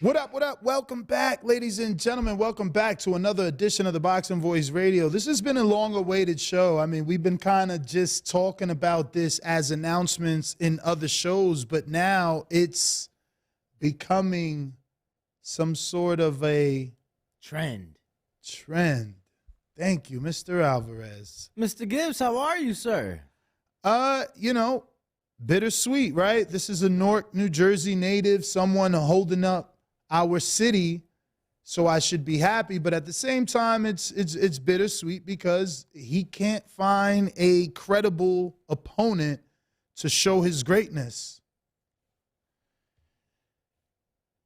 What up, what up? Welcome back, ladies and gentlemen. Welcome back to another edition of the Boxing Voice Radio. This has been a long-awaited show. I mean, we've been kind of just talking about this as announcements in other shows, but now it's becoming some sort of a trend. Thank you, Mr. Alvarez. Mr. Gibbs, how are you, sir? You know, bittersweet, right? This is a Newark, New Jersey native, someone holding up our city, so I should be happy. But at the same time, it's bittersweet because he can't find a credible opponent to show his greatness.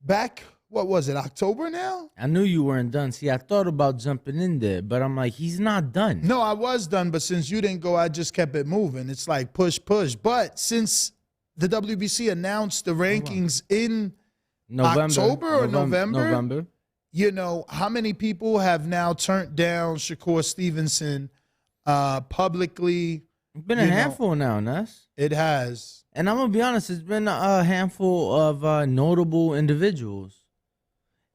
Back, what was it, October now? I knew you weren't done. See, I thought about jumping in there, but I'm like, he's not done. No, I was done, but since you didn't go, I just kept it moving. It's like push. But since the WBC announced the rankings in October or November, you know, how many people have now turned down Shakur Stevenson publicly? It's been a handful now, Ness. It has. And I'm going to be honest, it's been a handful of notable individuals.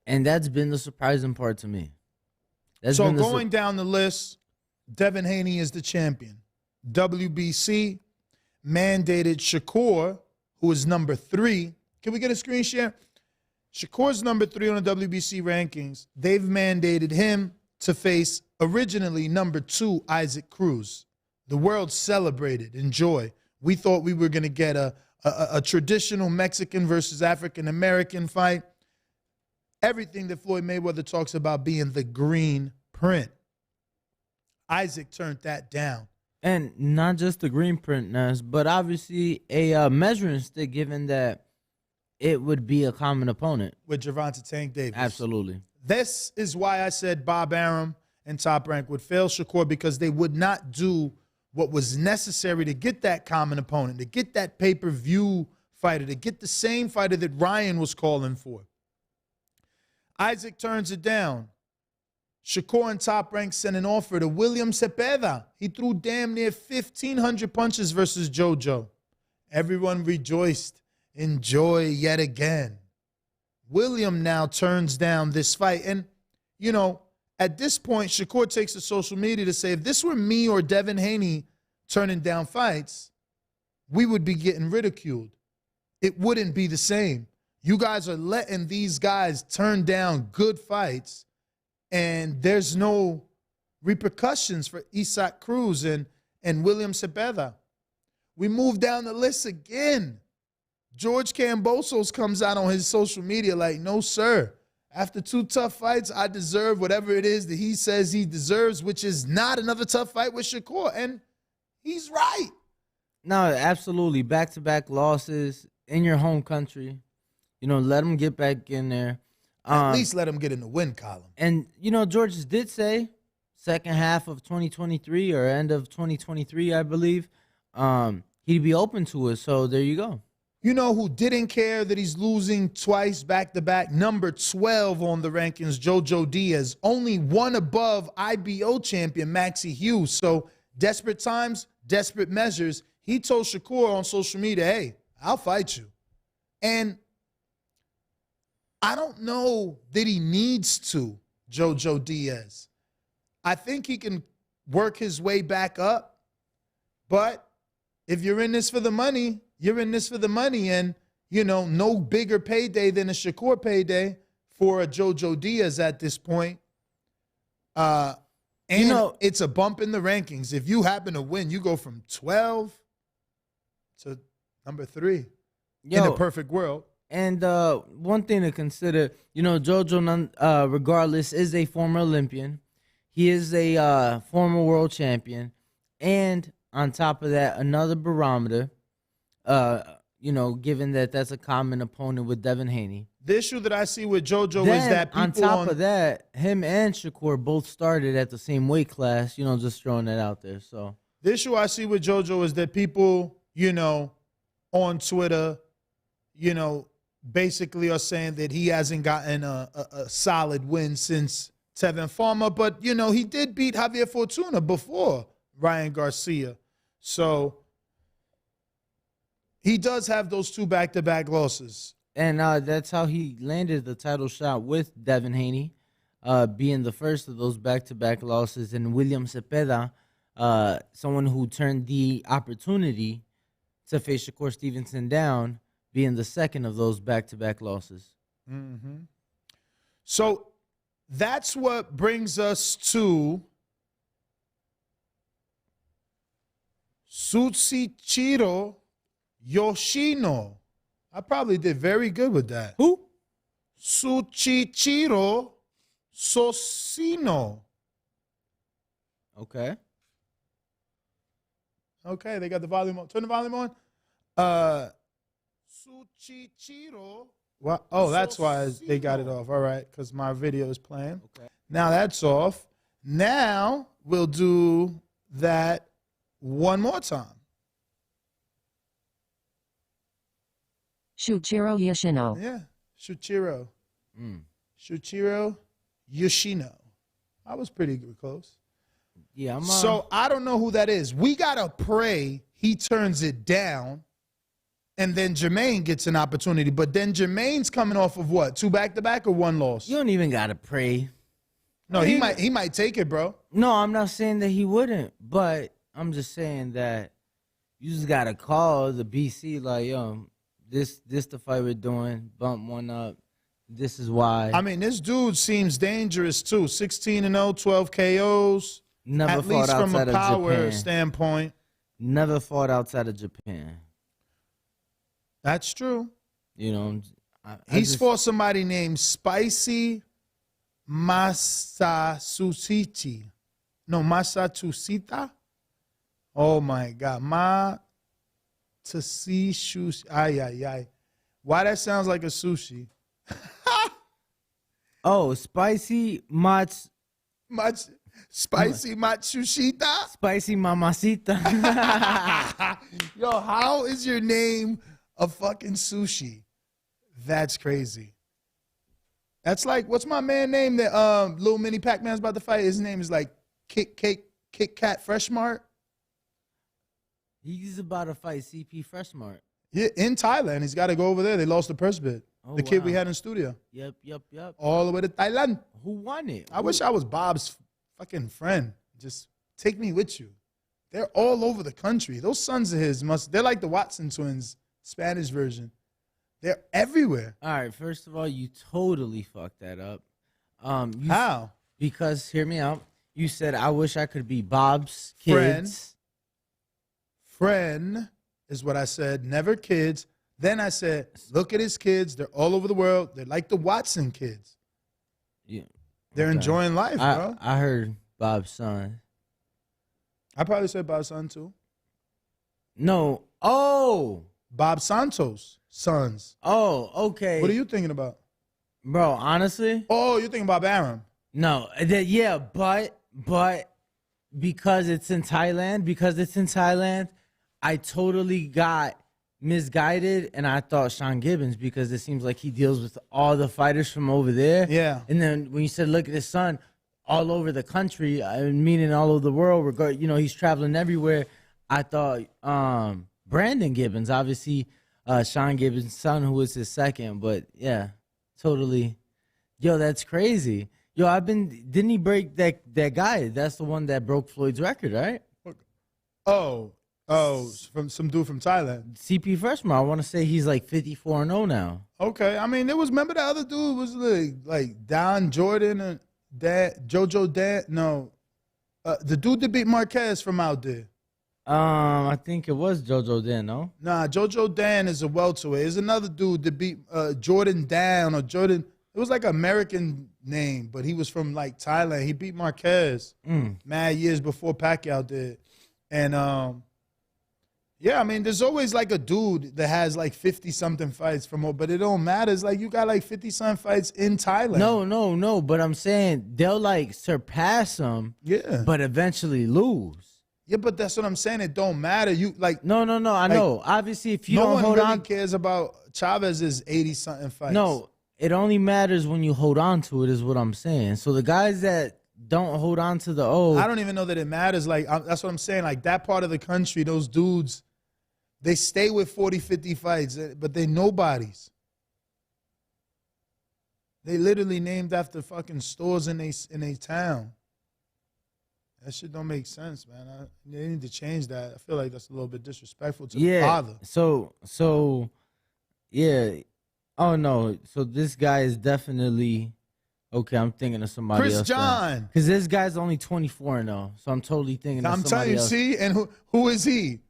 And that's been the surprising part to me. So going down the list, Devin Haney is the champion. WBC mandated Shakur, who is number 3. Can we get a screen share? Shakur's number 3 on the WBC rankings. They've mandated him to face originally number 2, Isaac Cruz. The world celebrated. Enjoy. We thought we were going to get a traditional Mexican versus African-American fight. Everything that Floyd Mayweather talks about being the green print. Isaac turned that down. And not just the green print, Ness, but obviously a measuring stick, given that it would be a common opponent. With Gervonta Tank Davis. Absolutely. This is why I said Bob Arum and Top Rank would fail Shakur, because they would not do what was necessary to get that common opponent, to get that pay-per-view fighter, to get the same fighter that Ryan was calling for. Isaac turns it down. Shakur and Top Rank sent an offer to William Cepeda. He threw damn near 1,500 punches versus JoJo. Everyone rejoiced. Enjoy yet again. William now turns down this fight. And, you know, at this point, Shakur takes to social media to say, if this were me or Devin Haney turning down fights, we would be getting ridiculed. It wouldn't be the same. You guys are letting these guys turn down good fights, and there's no repercussions for Isaac Cruz and William Cepeda. We move down the list again. George Kambosos comes out on his social media like, no, sir. After 2 tough fights, I deserve whatever it is that he says he deserves, which is not another tough fight with Shakur. And he's right. No, absolutely. Back-to-back losses in your home country. You know, let him get back in there. At least let him get in the win column. And, you know, George did say second half of 2023 or end of 2023, I believe, he'd be open to it. So there you go. You know who didn't care that he's losing twice back-to-back? Number 12 on the rankings, JoJo Diaz. Only one above IBO champion Maxie Hughes. So desperate times, desperate measures. He told Shakur on social media, hey, I'll fight you. And I don't know that he needs to, JoJo Diaz. I think he can work his way back up. But if you're in this for the money, you're in this for the money. And, you know, no bigger payday than a Shakur payday for a JoJo Diaz at this point. And, you know, it's a bump in the rankings. If you happen to win, you go from 12 to number 3 in a perfect world. And one thing to consider, you know, JoJo, regardless, is a former Olympian. He is a former world champion. And on top of that, another barometer, you know, given that that's a common opponent with Devin Haney. The issue that I see with JoJo is that people on top of that, him and Shakur both started at the same weight class, you know, just throwing that out there. So the issue I see with JoJo is that people, you know, on Twitter, you know, basically are saying that he hasn't gotten a solid win since Tevin Farmer. But, you know, he did beat Javier Fortuna before Ryan Garcia. So he does have those 2 back-to-back losses. And that's how he landed the title shot with Devin Haney, being the first of those back-to-back losses, and William Cepeda, someone who turned the opportunity to face Shakur Stevenson down, being the second of those back-to-back losses. Mm-hmm. So that's what brings us to Shuichiro Yoshino. I probably did very good with that. Who? Shuichiro Yoshino. Okay. Okay, they got the volume on. Turn the volume on. Shuichiro. What? Oh, that's why they got it off. All right, because my video is playing. Okay. Now that's off. Now we'll do that one more time. Shuichiro Yoshino. Yeah, Shuichiro. Mm. Shuichiro Yoshino. I was pretty close. Yeah, So I don't know who that is. We gotta pray he turns it down, and then Jamaine gets an opportunity. But then Jamaine's coming off of what? 2 back-to-back or 1 loss? you don't even got to pray. No, he might take it, bro. No, I'm not saying that he wouldn't, but I'm just saying that you just got to call the BC like, yo, this the fight we're doing, bump one up. This is why. I mean, this dude seems dangerous too. 16-0, 12 KOs. Never At fought least from outside a of power Japan. standpoint. Never fought outside of Japan. That's true. You know, He's fought somebody named Spicy Masatsushi. No, Masatsushita. Oh my God. Matsushi. Ay, ay, ay. Why that sounds like a sushi? Oh, spicy Spicy Matsushita? spicy mamacita. Yo, how is your name a fucking sushi? That's crazy. That's like, what's my man name that little mini Pac-Man's about to fight? His name is like Kit Kat Freshmart. He's about to fight CP Freshmart. Yeah, in Thailand. He's got to go over there. They lost the purse bid. Oh, the kid we wow. had in studio. Yep. All the way to Thailand. Who won it? I wish I was Bob's fucking friend. Just take me with you. They're all over the country. Those sons of his they're like the Watson twins, Spanish version. They're everywhere. All right, first of all, you totally fucked that up. How? Because, hear me out. You said, I wish I could be Bob's kids. Friend is what I said, never kids. Then I said, look at his kids. They're all over the world. They're like the Watson kids. Yeah. They're Okay. enjoying life, bro. I heard Bob's son. I probably said Bob's son, too. No. Oh. Bob Santos' sons. Oh, okay. What are you thinking about? Bro, honestly? Oh, you're thinking about Aram. No. Yeah, but because it's in Thailand, I totally got misguided, and I thought Sean Gibbons, because it seems like he deals with all the fighters from over there. Yeah. And then when you said, look at his son, all over the country, meaning all over the world, he's traveling everywhere. I thought Brandon Gibbons, obviously Sean Gibbons' son, who was his second, but yeah, totally. Yo, that's crazy. Yo, didn't he break that guy? That's the one that broke Floyd's record, right? Oh, from some dude from Thailand. CP Freshman, I want to say he's like 54-0 now. Okay, I mean, remember the other dude was like Don Jordan and Jojo Dan? No, the dude that beat Marquez from out there. I think it was JoJo then, no? Nah, Jojo Dan is a welterweight. There's another dude that beat Jordan Dan or Jordan. It was like an American name, but he was from like Thailand. He beat Marquez mad years before Pacquiao did. And yeah, I mean, there's always like a dude that has like 50-something fights but it don't matter. It's like you got like 50-something fights in Thailand. No, but I'm saying they'll like surpass him, Yeah. but eventually lose. Yeah, but that's what I'm saying. It don't matter. You like No, I know. Obviously, if you no don't one hold really on, cares about Chavez's 80-something fights. no, it only matters when you hold on to it, is what I'm saying. So the guys that don't hold on to the old, I don't even know that it matters. Like that's what I'm saying. Like that part of the country, those dudes, they stay with 40, 50 fights, but they nobodies. They literally named after fucking stores in they town. That shit don't make sense, man. They need to change that. I feel like that's a little bit disrespectful to the father. So, yeah. Oh no. So this guy is definitely okay. I'm thinking of somebody Chris else. John. Because this guy's only 24-0. So I'm totally thinking of somebody else. I'm telling you, see, and who is he?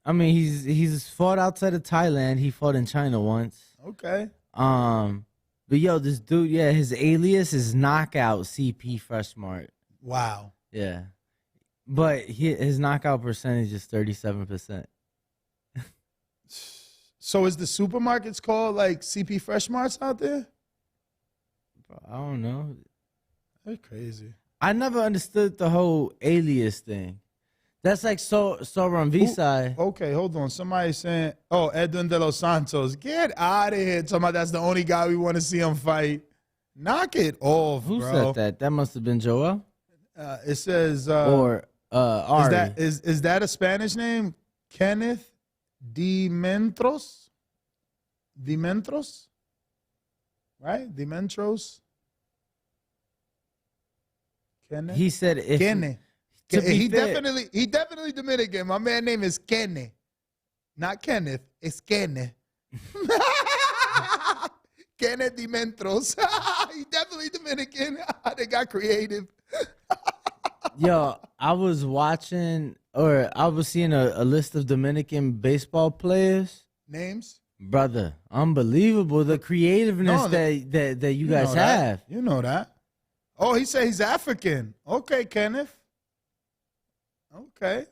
I mean, he's fought outside of Thailand. He fought in China once. Okay. But yo, this dude, yeah, his alias is Knockout CP Freshmart. Wow. Yeah. But his knockout percentage is 37%. So is the supermarkets called like CP Fresh Marts out there? I don't know. That's crazy. I never understood the whole alias thing. That's like Soran Visai. Okay, hold on. Somebody saying, oh, Edwin De Los Santos. Get out of here. Talking about that's the only guy we want to see him fight. Knock it off, Who bro. said that? That must have been Joel. It says... or Ari. Is that a Spanish name? Kenneth Dimentros? Dimentros? Right? Dimentros? Kenneth? He said if... Kenne. He definitely Dominican. My man name is Kenne. Not Kenneth. It's Kenne. Kenneth Dimentros. He definitely Dominican. They got creative. Yo, I was watching, or I was seeing a list of Dominican baseball players. Names? Brother, unbelievable. The creativeness that you guys have. You know that. Oh, he said he's African. Okay, Kenneth. Okay.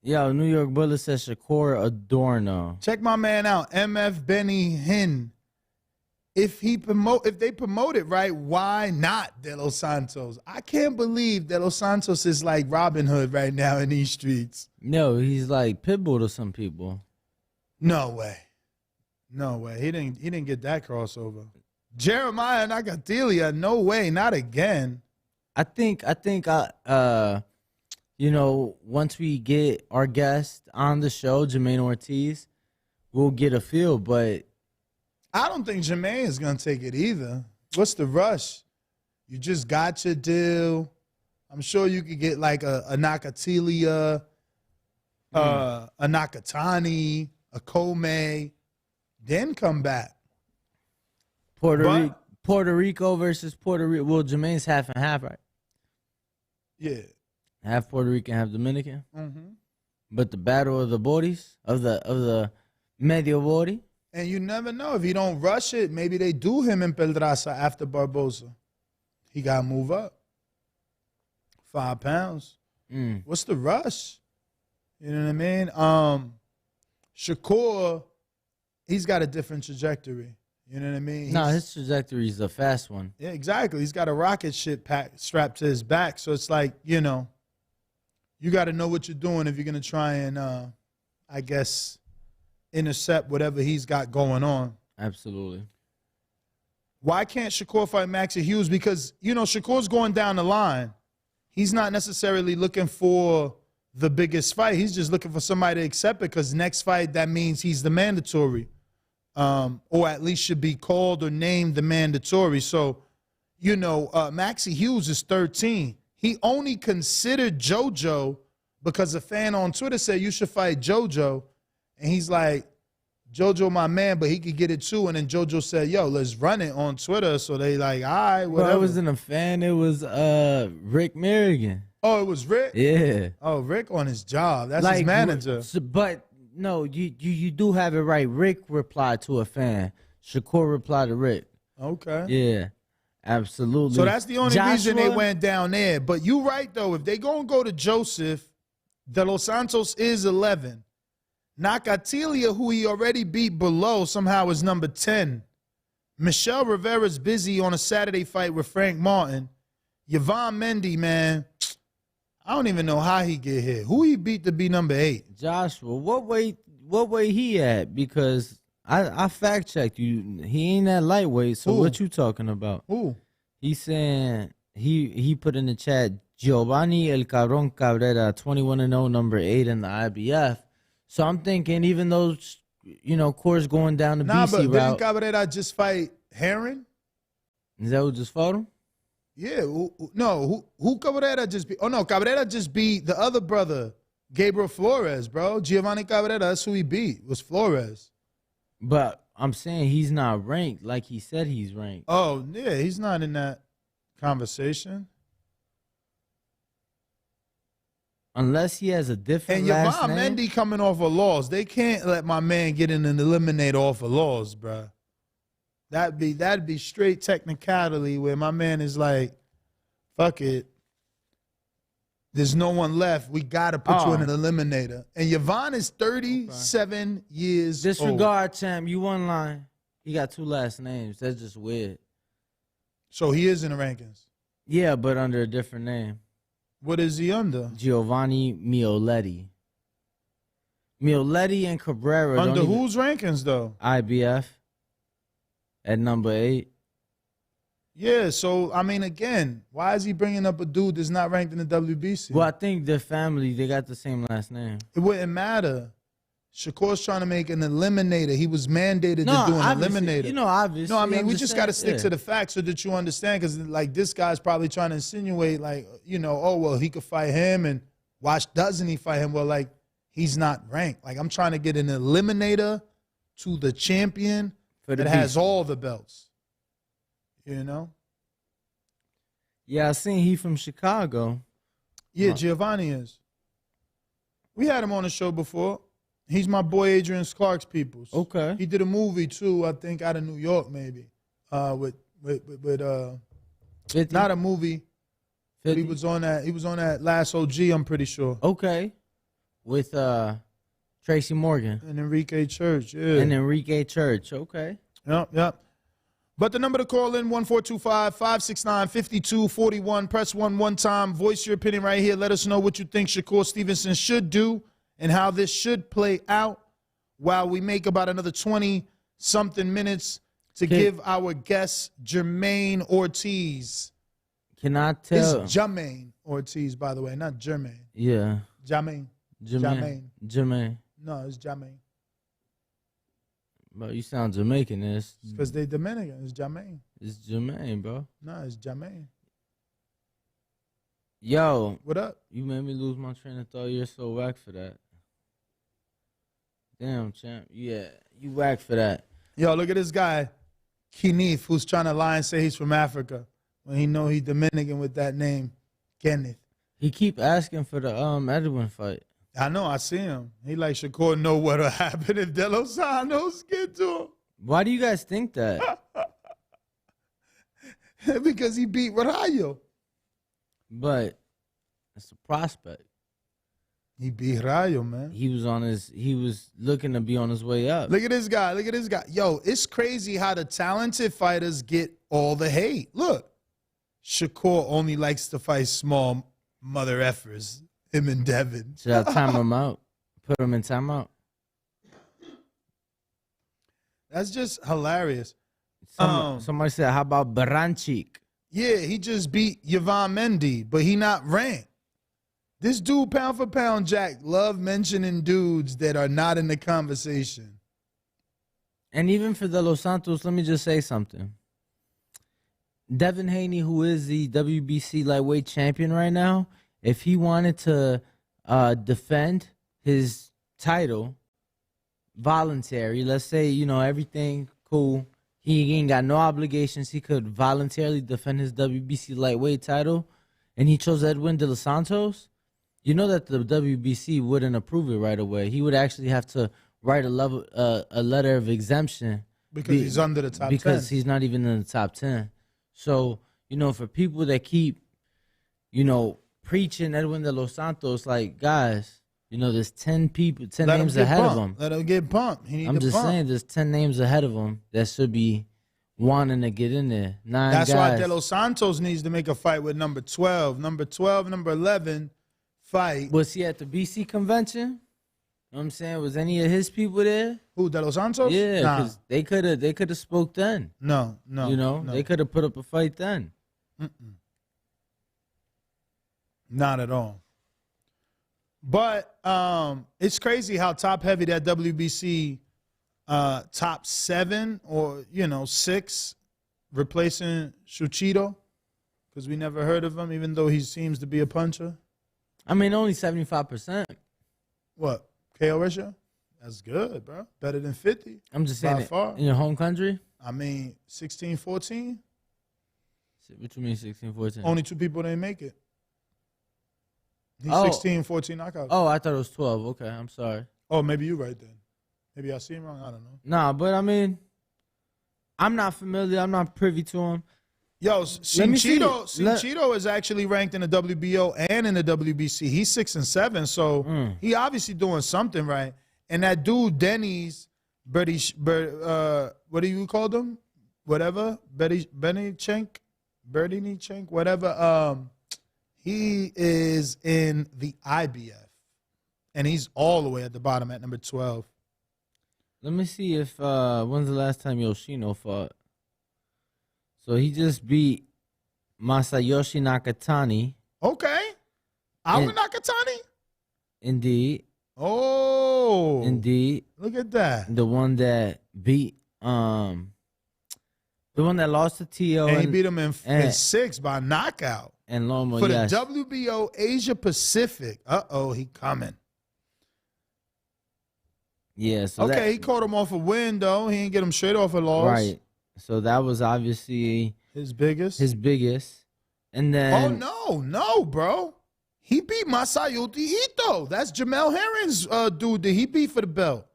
Yo, New York Bullet says Shakur Adorno. Check my man out, MF Benny Hinn. If they promote it right, why not De Los Santos? I can't believe De Los Santos is like Robin Hood right now in these streets. No, he's like Pitbull to some people. No way. No way. He didn't get that crossover. Jeremiah Nakatilia, no way, not again. I think you know, once we get our guest on the show, Jamaine Ortiz, we'll get a feel, but I don't think Jamaine is going to take it either. What's the rush? You just got your deal. I'm sure you could get like a Nakatilia, a Nakatani, a Kome, then come back. Puerto Rico versus Puerto Rico. Well, Jermaine's half and half, right? Yeah. Half Puerto Rican, half Dominican. Mm-hmm. But the battle of the bodies, of the medio body. And you never know. If you don't rush it, maybe they do him in Pedraza after Barbosa. He got to move up. 5 pounds. What's the rush? You know what I mean? Shakur, he's got a different trajectory. You know what I mean? No, his trajectory is a fast one. Yeah, exactly. He's got a rocket ship strapped to his back. So it's like, you know, you got to know what you're doing if you're going to try and, I guess, intercept whatever he's got going on. Absolutely. Why can't Shakur fight Maxie Hughes? Because, you know, Shakur's going down the line. He's not necessarily looking for the biggest fight. He's just looking for somebody to accept it because next fight, that means he's the mandatory. Or at least should be called or named the mandatory. So, you know, Maxie Hughes is 13. He only considered JoJo because a fan on Twitter said you should fight JoJo. And he's like, JoJo my man, but he could get it too. And then JoJo said, yo, let's run it on Twitter. So they like, all right, whatever. Bro, I wasn't a fan. It was Rick Merrigan. Oh, it was Rick? Yeah. Oh, Rick on his job. That's his manager. But no, you do have it right. Rick replied to a fan. Shakur replied to Rick. Okay. Yeah, absolutely. So that's the only reason they went down there. But you right, though. If they going to go to Joseph, De Los Santos is 11. Nakatilia, who he already beat below, somehow is number 10. Michelle Rivera's busy on a Saturday fight with Frank Martin. Yvonne Mendy, man, I don't even know how he get here. Who he beat to be number 8? Joshua, what weight he at? Because I fact checked you. He ain't that lightweight. So what you talking about? Who? He's saying he put in the chat Giovanni El Cabron Cabrera, 21-0, number 8 in the IBF. So I'm thinking even those, you know, course going down the BC but route. didn't Cabrera just fight Heron? Is that who just fought him? Yeah, who Cabrera just beat? Oh, no, Cabrera just beat the other brother, Gabriel Flores, bro. Giovanni Cabrera, that's who he beat, was Flores. But I'm saying he's not ranked like he said he's ranked. Oh, yeah, he's not in that conversation. Unless he has a different And last Yvonne name. Mendy coming off of loss. They can't let my man get in an eliminator off of loss, bro. That'd be straight technicality where my man is like, fuck it. There's no one left. We gotta put you in an eliminator. And Yvonne is 37 years old. Disregard, champ. You one line. He got 2 last names. That's just weird. So he is in the rankings. Yeah, but under a different name. What is he under? Giovanni Mioletti. Mioletti and Cabrera. Under whose rankings, though? IBF at number 8. Yeah, so, I mean, again, why is he bringing up a dude that's not ranked in the WBC? Well, I think their family, they got the same last name. It wouldn't matter. Shakur's trying to make an eliminator. He was mandated to do an eliminator. You know, obviously. No, I mean, we just got to stick to the facts so that you understand. Because, like, this guy's probably trying to insinuate, like, you know, oh, well, he could fight him. And why doesn't he fight him? Well, like, he's not ranked. Like, I'm trying to get an eliminator to the champion that has all the belts. You know? Yeah, I seen he from Chicago. Yeah, Giovanni is. We had him on the show before. He's my boy Adrian Clark's peoples. Okay. He did a movie too, I think, out of New York maybe. With 50? not a movie. 50? But he was on that Last OG, I'm pretty sure. Okay. With Tracy Morgan. And Enrique Church, yeah. And Enrique Church. Okay. Yep. But the number to call in, 1-425-569-5241. Press 1 one time. Voice your opinion right here. Let us know what you think Shakur Stevenson should do and how this should play out while we make about another 20-something minutes to give our guest Jamaine Ortiz. Can I tell? It's Jamaine Ortiz, by the way, not Jermaine. Yeah. Jamaine. Jamaine. No, it's Jamaine. Bro, you sound Jamaican. It's because they Dominican. It's Jamaine. It's Jermaine, bro. No, it's Jamaine. Yo. What up? You made me lose my train of thought. You're so whack for that. Damn, champ. Yeah, you whack for that. Yo, look at this guy, Kenneth, who's trying to lie and say he's from Africa when he know he's Dominican with that name, Kenneth. He keep asking for the Edwin fight. I know, I see him. He like Shakur know what'll happen if De Los Santos get to him. Why do you guys think that? Because he beat Rayo. But it's a prospect. He beat Rayo, man. He was looking to be on his way up. Look at this guy. Yo, it's crazy how the talented fighters get all the hate. Look, Shakur only likes to fight small mother effers. Him and Devin. Should I time him out? Put him in timeout? That's just hilarious. Somebody said, how about Baranchik? Yeah, he just beat Yvonne Mendy, but he not ranked. This dude, pound for pound, Jack, love mentioning dudes that are not in the conversation. And even for De Los Santos, let me just say something. Devin Haney, who is the WBC lightweight champion right now, if he wanted to defend his title voluntary, let's say, you know, everything cool, he ain't got no obligations, he could voluntarily defend his WBC lightweight title, and he chose Edwin De Los Santos, you know that the WBC wouldn't approve it right away. He would actually have to write a letter of exemption. Because he's under the top 10. Because he's not even in the top 10. So, you know, for people that keep, you know, preaching Edwin De Los Santos, like, guys, you know, there's 10 names ahead of him. Let him get pumped. I'm just saying, there's 10 names ahead of him that should be wanting to get in there. That's why De Los Santos needs to make a fight with number 12. Number 12, number 11 fight. Was he at the BC convention? You know what I'm saying? Was any of his people there? Who, De Los Santos? Yeah, because they could have spoke then. No. You know, they could have put up a fight then. Not at all. But it's crazy how top heavy that WBC top 7 or, you know, 6 replacing Shuichiro? Because we never heard of him, even though he seems to be a puncher. I mean, only 75%. What? KO ratio? That's good, bro. Better than 50. I'm just by saying, far. in your home country? I mean, 16-14. What you mean 16-14? Only 2 people didn't make it. He's Oh. 16-14 knockouts. Oh, I thought it was 12. Okay, I'm sorry. Oh, maybe you're right then. Maybe I see him wrong. I don't know. Nah, but I mean, I'm not familiar. I'm not privy to him. Yo, Let me see. Shuichiro is actually ranked in the WBO and in the WBC. He's 6-7, so he obviously doing something right. And that dude, Denny's, what do you call him? Whatever, Berdychenk, whatever. He is in the IBF, and he's all the way at the bottom at number 12. Let me see if when's the last time Yoshino fought. So he just beat Masayoshi Nakatani. Okay, Awa Nakatani. Indeed. Oh, Indeed. Look at that. The one that beat the one that lost to Tio. And he beat him in 6 by knockout. And Loma, for the yes. WBO Asia Pacific. He coming. Yeah. So okay, he caught him off a win, though. He didn't get him straight off a loss. Right. So that was obviously his biggest. And then no, bro. He beat Masayuki Ito. That's Jamel Herring's dude that he beat for the belt.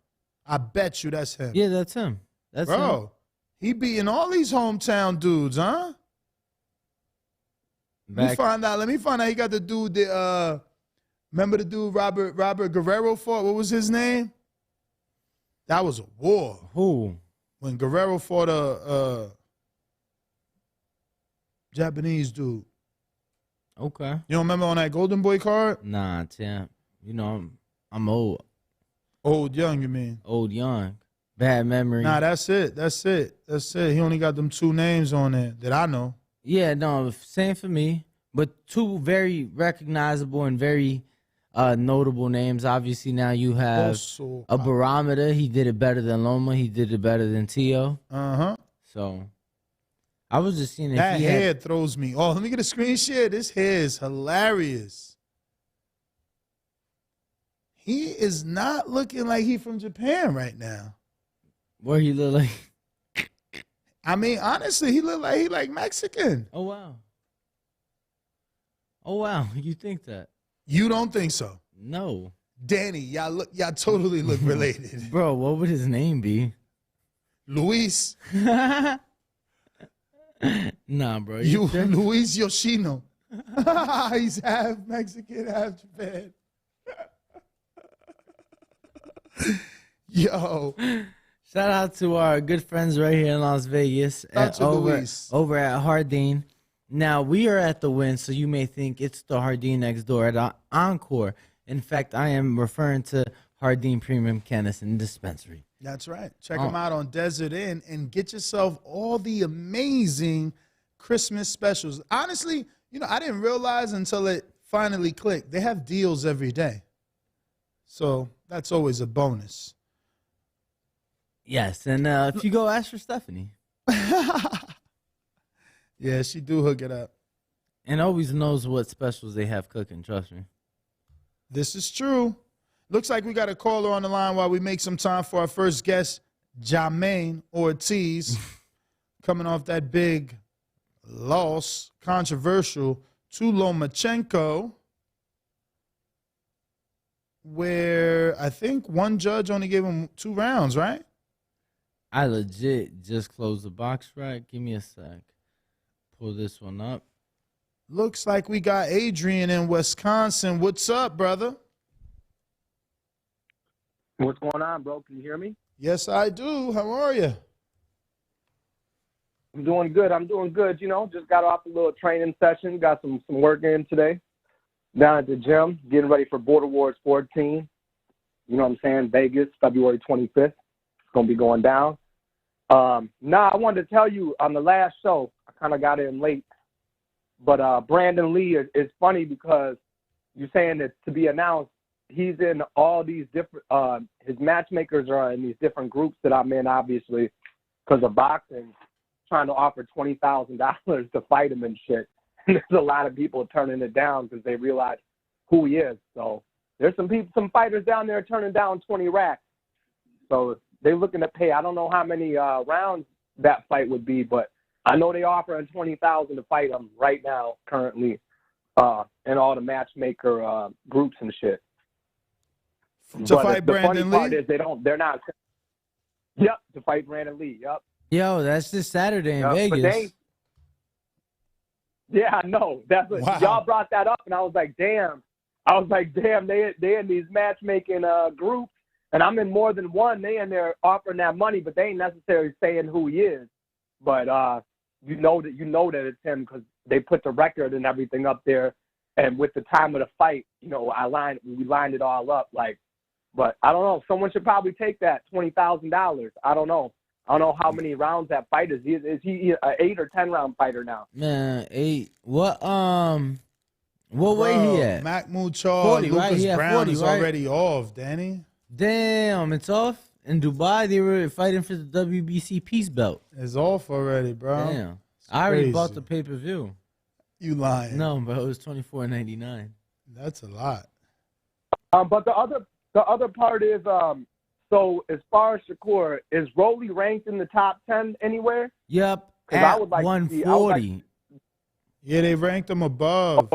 I bet you that's him. Yeah, that's him. That's him. Bro, he beating all these hometown dudes, huh? Let me find out. He got the dude that remember the dude Robert Guerrero fought? What was his name? That was a war. Who? When Guerrero fought a Japanese dude. Okay. You don't remember on that Golden Boy card? Nah, champ. You know I'm old. Old young, you mean? Old young. Bad memory. Nah, that's it. He only got them 2 names on there that I know. Yeah, no, same for me. But 2 very recognizable and very notable names. Obviously, now you have a barometer. He did it better than Loma. He did it better than Tio. So, I was just seeing if that hair throws me. Oh, let me get a screen share. This hair is hilarious. He is not looking like he from Japan right now. Where he look like? I mean, honestly, he look like he like Mexican. Oh, wow. Oh, wow. You think that? You don't think so? No. Danny, y'all totally look related. Bro, what would his name be? Luis. Nah, bro. Luis Yoshino. He's half Mexican, half Japan. Yo. Shout out to our good friends right here in Las Vegas over at Hardin. Now, we are at the Win, so you may think it's the Hardin next door at Encore. In fact, I am referring to Hardin Premium Cannabis and Dispensary. That's right. Check them out on Desert Inn and get yourself all the amazing Christmas specials. Honestly, I didn't realize until it finally clicked. They have deals every day. So that's always a bonus. Yes, and if you go ask for Stephanie. Yeah, she do hook it up. And always knows what specials they have cooking, trust me. This is true. Looks like we got a caller on the line while we make some time for our first guest, Jamaine Ortiz, coming off that big loss, controversial, to Lomachenko, where I think one judge only gave him 2 rounds, right? I legit just closed the box right. Give me a sec. Pull this one up. Looks like we got Adrian in Wisconsin. What's up, brother? What's going on, bro? Can you hear me? Yes, I do. How are you? I'm doing good. Just got off a little training session. Got some work in today. Down at the gym, getting ready for Border Wars 14. You know what I'm saying? Vegas, February 25th. It's going to be going down. I wanted to tell you on the last show, I kind of got in late. But Brandon Lee is funny because you're saying that to be announced, he's in all these different his matchmakers are in these different groups that I'm in, obviously, because of boxing. trying to offer $20,000 to fight him and shit. And there's a lot of people turning it down because they realize who he is. So there's some fighters down there turning down 20 racks. So they're looking to pay. I don't know how many rounds that fight would be, but I know they offering $20,000 to fight him right now, currently, in all the matchmaker groups and shit. To fight Brandon Lee? The funny part is they're not. Yep, to fight Brandon Lee. Yep. Yo, that's this Saturday in Vegas. Yeah, I know. That's what y'all brought that up, and I was like, damn. They in these matchmaking groups, and I'm in more than one. They in there offering that money, but they ain't necessarily saying who he is. But you know that it's him because they put the record and everything up there, and with the time of the fight, we lined it all up. Like, but I don't know. Someone should probably take that $20,000. I don't know. I don't know how many rounds that fight is. Is he an 8 or 10 round fighter now? Man, 8. What weight he at? Mahmoud Charles, 40, Lucas right? Brown 40, is right? already off, Danny. Damn, it's off? In Dubai, they were fighting for the WBC peace belt. It's off already, bro. Damn. I already bought the pay-per-view. You lying. No, bro, it was $24.99. That's a lot. But the other part is, so as far as Shakur, is Rolly ranked in the top 10 anywhere? Yep, at I would like 140. Yeah, they ranked him above.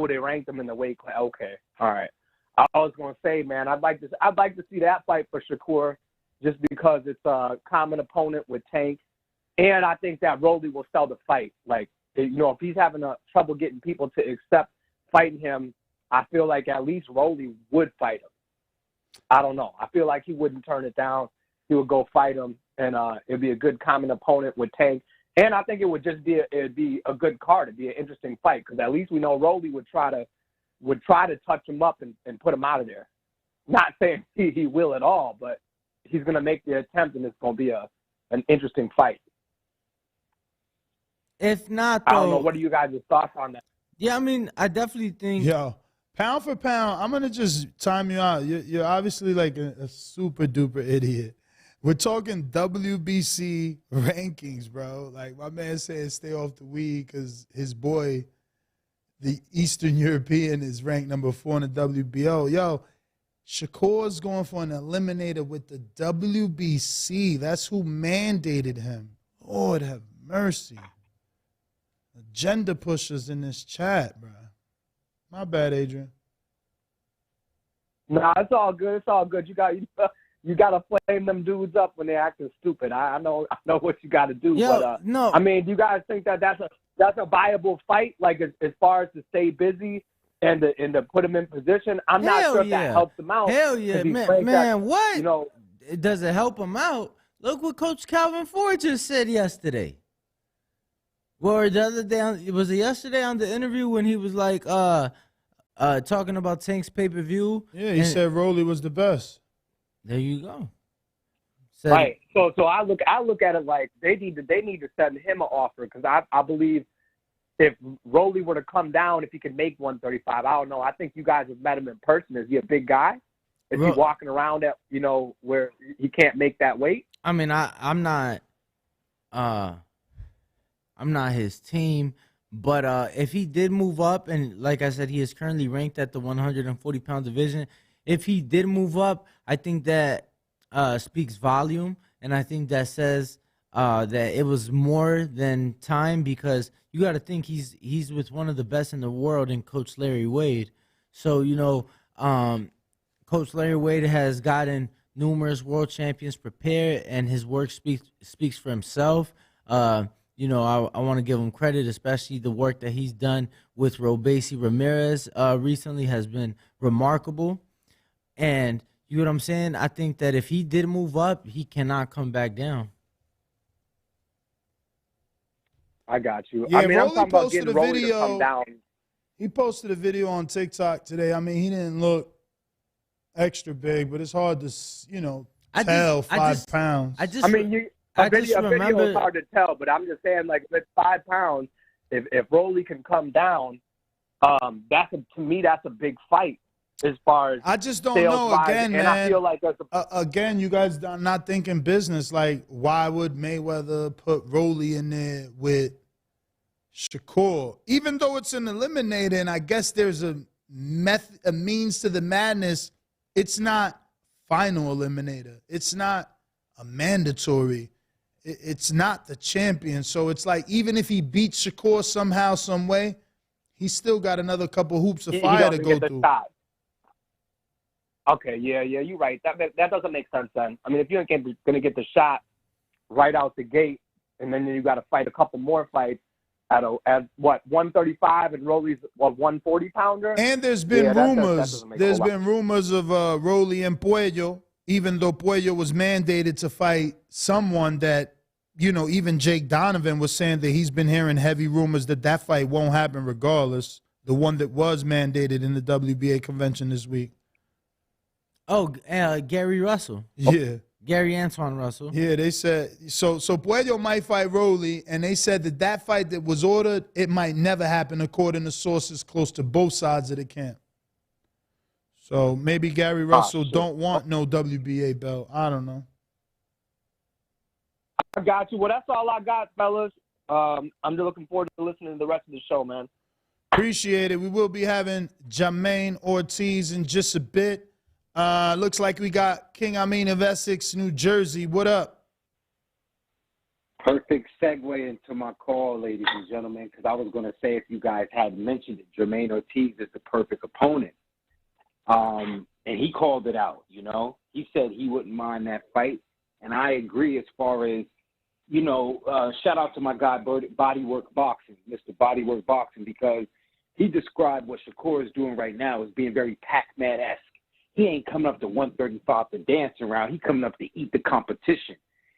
They ranked him in the weight class. Okay, all right. I was going to say, man, I'd like to see that fight for Shakur, just because it's a common opponent with Tank, and I think that Rolly will sell the fight. Like, if he's having trouble getting people to accept fighting him, I feel like at least Rolly would fight him. I don't know. I feel like he wouldn't turn it down. He would go fight him, and it'd be a good common opponent with Tank. And I think it would just be a good card. It'd be an interesting fight because at least we know Rolly would try to touch him up and put him out of there. Not saying he will at all, but he's going to make the attempt, and it's going to be an interesting fight. If not, though, I don't know. What are you guys' thoughts on that? Yeah, I mean, I definitely think. Yo, pound for pound, I'm going to just time you out. You're obviously like a super duper idiot. We're talking WBC rankings, bro. Like my man said, stay off the weed because his boy, the Eastern European, is ranked number 4 in the WBO. Yo, Shakur's going for an eliminator with the WBC. That's who mandated him. Lord have mercy. Agenda pushers in this chat, bro. My bad, Adrian. Nah, it's all good. It's all good. You gotta flame them dudes up when they're acting stupid. I know what you gotta do. Yo, but no. I mean, do you guys think that's a viable fight? Like as far as to stay busy and to put him in position? I'm not sure if that helps him out. Hell yeah, man. What? Does it help him out? Look what Coach Calvin Ford just said yesterday. Or the other day, was it yesterday on the interview when he was like talking about Tank's pay-per-view? Yeah, he said Rolly was the best. There you go. Right. So I look at it like they need to send him an offer because I believe if Rolly were to come down, if he could make 135, I don't know. I think you guys have met him in person. Is he a big guy? Is he walking around at where he can't make that weight? I mean, I'm not his team, but if he did move up, and like I said, he is currently ranked at the 140-pound division. If he did move up, I think that speaks volume, and I think that says that it was more than time because you got to think he's with one of the best in the world in Coach Larry Wade. So, Coach Larry Wade has gotten numerous world champions prepared, and his work speaks for himself. I want to give him credit, especially the work that he's done with Robesi Ramirez recently has been remarkable. And you know what I'm saying? I think that if he did move up, he cannot come back down. I got you. Yeah, I mean, I'm Rolly talking about posted getting a Rolly video. to come down. He posted a video on TikTok today. I mean, he didn't look extra big, but it's hard to, tell 5 pounds. A video is hard to tell, but I'm just saying, like, if it's 5 pounds, if Rolly can come down, to me, that's a big fight. as far as I just don't sales know. wise, Again, and man. I feel like that's Again, you guys are not thinking business. Like, why would Mayweather put Rolly in there with Shakur? Even though it's an eliminator, and I guess there's a means to the madness, it's not final eliminator. It's not a mandatory. It's not the champion. So it's like, even if he beats Shakur somehow, some way, he's still got another couple hoops of fire to go through. Shot. Okay, yeah, you're right. That doesn't make sense then. I mean, if you're going to get the shot right out the gate, and then you got to fight a couple more fights at what, 135, and Rolly's what, 140 pounder. And there's been rumors. There's been rumors of Rolly and Puello, even though Puello was mandated to fight someone that, you know, even Jake Donovan was saying that he's been hearing heavy rumors that that fight won't happen regardless. The one that was mandated in the WBA convention this week. Oh, Gary Russell. Yeah. Gary Antoine Russell. Yeah, they said so Puello might fight Rolly, and they said that fight that was ordered, it might never happen according to sources close to both sides of the camp. So maybe Gary Russell don't want no WBA belt. I don't know. I got you. Well, that's all I got, fellas. I'm just looking forward to listening to the rest of the show, man. Appreciate it. We will be having Jamaine Ortiz in just a bit. Looks like we got King Amin of Essex, New Jersey. What up? Perfect segue into my call, ladies and gentlemen, because I was going to say, if you guys had mentioned it, Jamaine Ortiz is the perfect opponent. And he called it out, you know. He said he wouldn't mind that fight. And I agree as far as, you know, shout out to my guy, Bodywork Boxing, Mr. Bodywork Boxing, because he described what Shakur is doing right now as being very Pac-Man-esque. He ain't coming up to 135 to dance around. He coming up to eat the competition.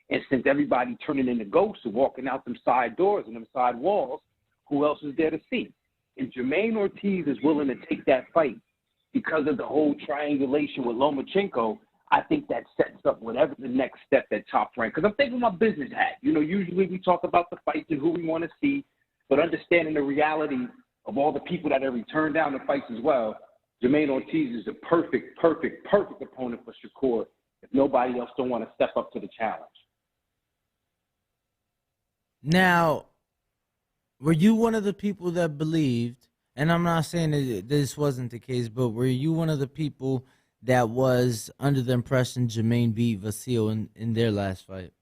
And since everybody turning into ghosts and walking out them side doors and them side walls, who else is there to see? And Jamaine Ortiz is willing to take that fight because of the whole triangulation with Lomachenko. I think that sets up whatever the next step at Top Rank. Because I'm thinking my business hat. You know, usually we talk about the fights and who we want to see, but understanding the reality of all the people that have turned down the fights as well, Jamaine Ortiz is the perfect opponent for Shakur if nobody else don't want to step up to the challenge. Now, were you one of the people that believed, and I'm not saying that this wasn't the case, but were you one of the people that was under the impression Jamaine beat Vasil in their last fight?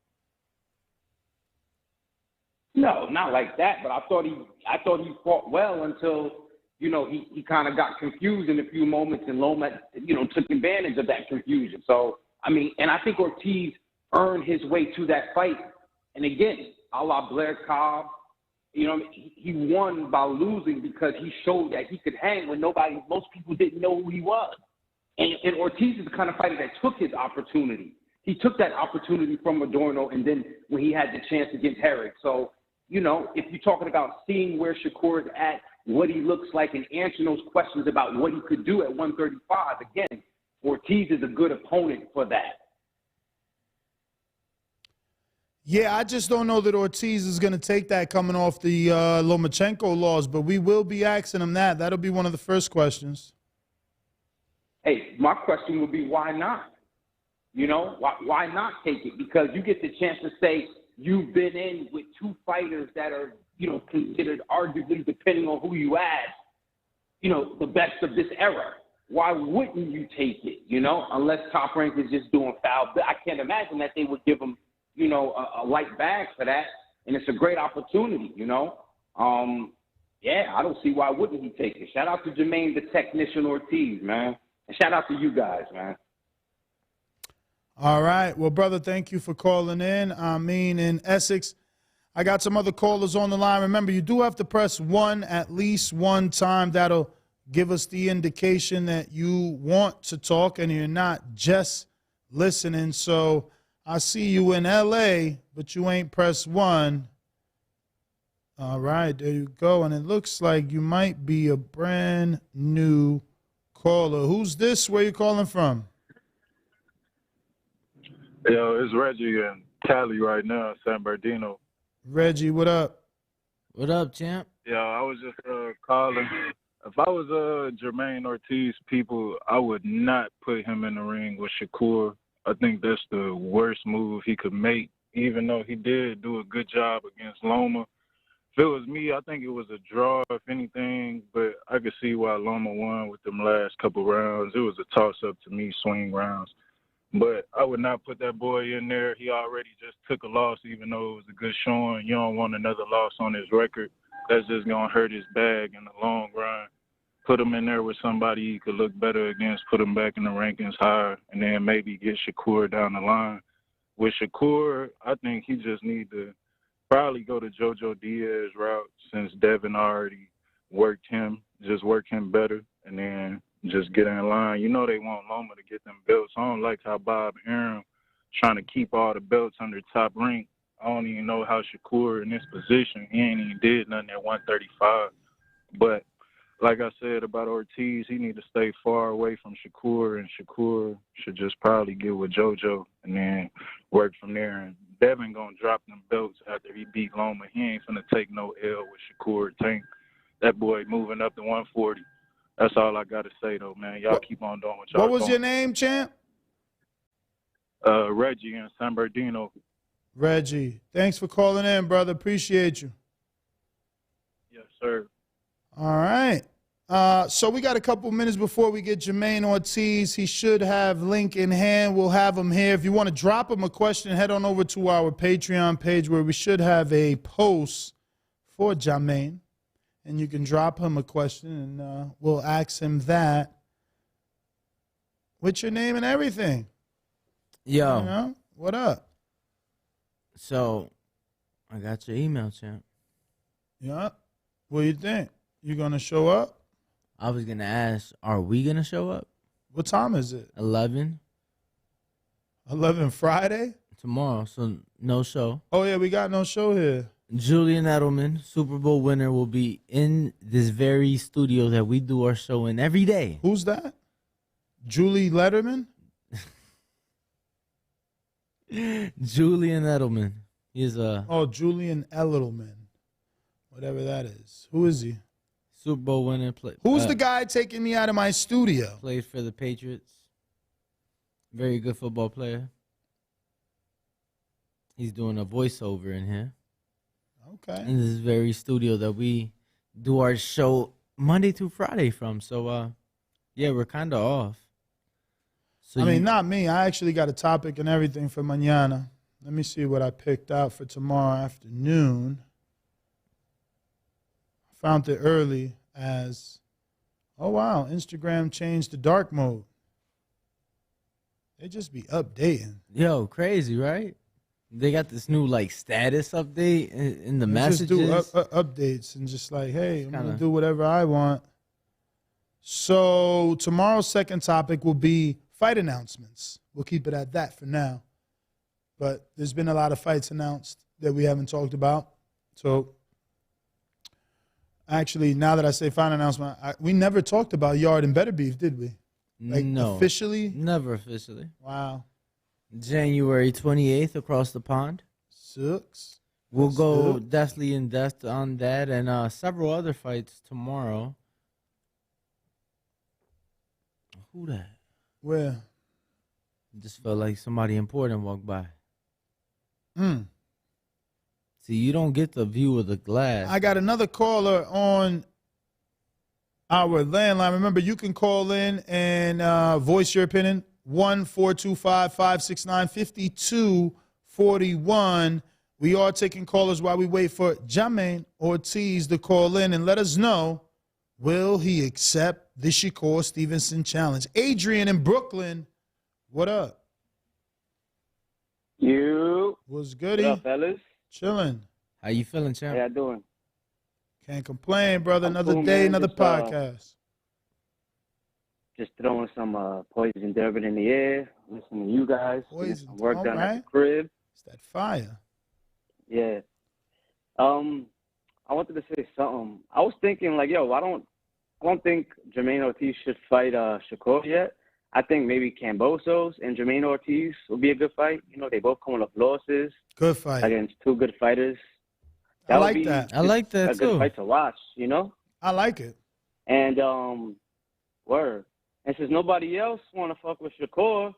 No, not like that, but I thought he fought well until, you know, he kind of got confused in a few moments, and Loma, you know, took advantage of that confusion. So, I mean, and I think Ortiz earned his way to that fight. And again, a la Blair Cobb, you know, he won by losing because he showed that he could hang when most people didn't know who he was. And Ortiz is the kind of fighter that took his opportunity. He took that opportunity from Adorno, and then when he had the chance against Herrick. So, you know, if you're talking about seeing where Shakur is at, what he looks like, and answering those questions about what he could do at 135, again, Ortiz is a good opponent for that. Yeah, I just don't know that Ortiz is going to take that coming off the Lomachenko laws, but we will be asking him that. That'll be one of the first questions. Hey, my question would be, why not? You know, why not take it? Because you get the chance to say you've been in with two fighters that are, you know, considered arguably, depending on who you ask, you know, the best of this era. Why wouldn't you take it, you know, unless Top Rank is just doing foul? But I can't imagine that they would give him, you know, a light bag for that, and it's a great opportunity, you know. Yeah, I don't see why wouldn't he take it. Shout out to Jamaine, the technician Ortiz, man. And shout out to you guys, man. All right. Well, brother, thank you for calling in. I mean, in Essex, I got some other callers on the line. Remember, you do have to press 1 at least one time. That'll give us the indication that you want to talk and you're not just listening. So I see you in L.A., but you ain't pressed 1. All right, there you go. And it looks like you might be a brand new caller. Who's this? Where you calling from? Yo, it's Reggie in Cali right now, San Bernardino. Reggie, what up? What up, champ? Yeah, I was just calling If I was Jamaine Ortiz people, I would not put him in the ring with Shakur. I think that's the worst move he could make, even though he did do a good job against Loma. If it was me, I think it was a draw, if anything, but I could see why Loma won with them last couple rounds. It was a toss-up to me, swing rounds. But I would not put that boy in there. He already just took a loss, even though it was a good showing. You don't want another loss on his record. That's just going to hurt his bag in the long run. Put him in there with somebody he could look better against, put him back in the rankings higher, and then maybe get Shakur down the line. With Shakur, I think he just need to probably go the JoJo Diaz route since Devin already worked him, just work him better, and then just get in line. You know they want Loma to get them belts. I don't like how Bob Arum trying to keep all the belts under Top Rank. I don't even know how Shakur in this position. He ain't even did nothing at 135. But like I said about Ortiz, he need to stay far away from Shakur, and Shakur should just probably get with JoJo and then work from there. And Devin going to drop them belts after he beat Loma. He ain't finna take no L with Shakur Tank. That boy moving up to 140. That's all I got to say, though, man. Y'all keep on doing what y'all What was doing. your name, champ? Reggie in San Bernardino. Reggie. Thanks for calling in, brother. Appreciate you. Yes, sir. All right. So we got a couple minutes before we get Jamaine Ortiz. He should have link in hand. We'll have him here. If you want to drop him a question, head on over to our Patreon page where we should have a post for Jamaine. And you can drop him a question, and we'll ask him that with your name and everything. Yo. You know? What up? So, I got your email, champ. Yeah. What do you think? You going to show up? I was going to ask, are we going to show up? What time is it? 11 11 Friday? tomorrow, so no show. Oh, yeah, we got no show here. Julian Edelman, Super Bowl winner, will be in this very studio that we do our show in every day. Who's that? Julie Letterman? Julian Edelman. He's a Oh, Julian Edelman. Whatever that is. Who is he? Super Bowl winner. Who's the guy taking me out of my studio? Played for the Patriots. Very good football player. He's doing a voiceover in here. Okay. In this very studio that we do our show Monday through Friday from. So, yeah, we're kind of off. So I mean, not me. I actually got a topic and everything for mañana. Let me see what I picked out for tomorrow afternoon. I found it early as, oh, wow, Instagram changed to dark mode. They just be updating. Yo, crazy, right? They got this new, like, status update in the They messages. just do updates and just like, hey, I'm going kinda- to do whatever I want. So tomorrow's second topic will be fight announcements. We'll keep it at that for now. But there's been a lot of fights announced that we haven't talked about. So actually, now that I say fight announcement, we never talked about Yard and Better Beef, did we? Like No. officially? Never officially. Wow. January 28th across the pond. Sucks. We'll That's go good. definitely in depth on that and several other fights tomorrow. Who that? Where? Just felt like somebody important walked by. Hmm. See, you don't get the view of the glass. I got another caller on our landline. Remember, you can call in and voice your opinion. 1-425-569-5241. We are taking callers while we wait for Jamaine Ortiz to call in and let us know, will he accept the Shakur Stevenson challenge? Adrian in Brooklyn, what up? You. What's What goody? up, fellas? Chilling. How you feeling, How champ? y'all doing? Can't complain, brother. I'm Another cool, day, man. another Just, podcast. Just throwing some poison Durban in the air, listening to you guys. Getting Poison, some work done at alright. the crib. It's that fire. Yeah. I wanted to say something. I was thinking, like, yo, I don't think Jamaine Ortiz should fight Shakur yet. I think maybe Cambosos and Jamaine Ortiz will be a good fight. You know, they both coming off losses Good fight. against two good fighters. I would like be that. I like that a good too. fight to watch, you know? I like it. And word. And since nobody else want to fuck with Shakur,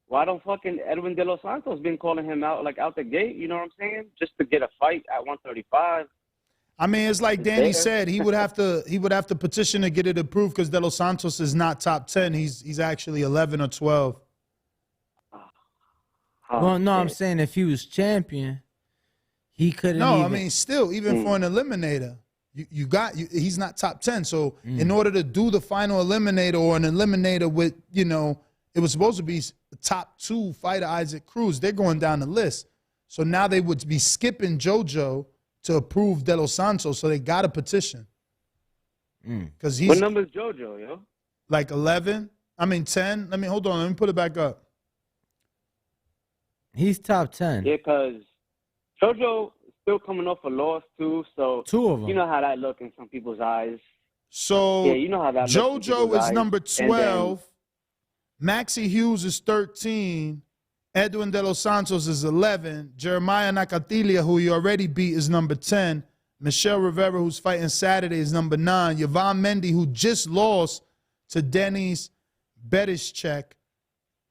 why don't fucking Edwin De Los Santos been calling him out like out the gate? You know what I'm saying? Just to get a fight at 135. I mean, it's like Danny said. He would have to petition to get it approved because De Los Santos is not top 10. He's actually 11 or 12. Well, no, I'm saying if he was champion, he couldn't. No, I mean, still, even for an eliminator, he's not top 10. So in order to do the final eliminator or an eliminator with, it was supposed to be the top 2 fighter Isaac Cruz. They're going down the list. So now they would be skipping JoJo to approve De Los Santos. So they got a petition. Because he's what number is JoJo, yo? Like 11. I mean 10. Hold on. Let me put it back up. He's top 10. Yeah, because JoJo is still coming off a loss, too. So 2 of them. You know how that look in some people's eyes. So yeah, you know how that JoJo is number 12. Then, Maxie Hughes is 13. Edwin De Los Santos is 11. Jeremiah Nakatilia, who he already beat, is number 10. Michelle Rivera, who's fighting Saturday, is number 9. Yvonne Mendy, who just lost to Denis Bedischek,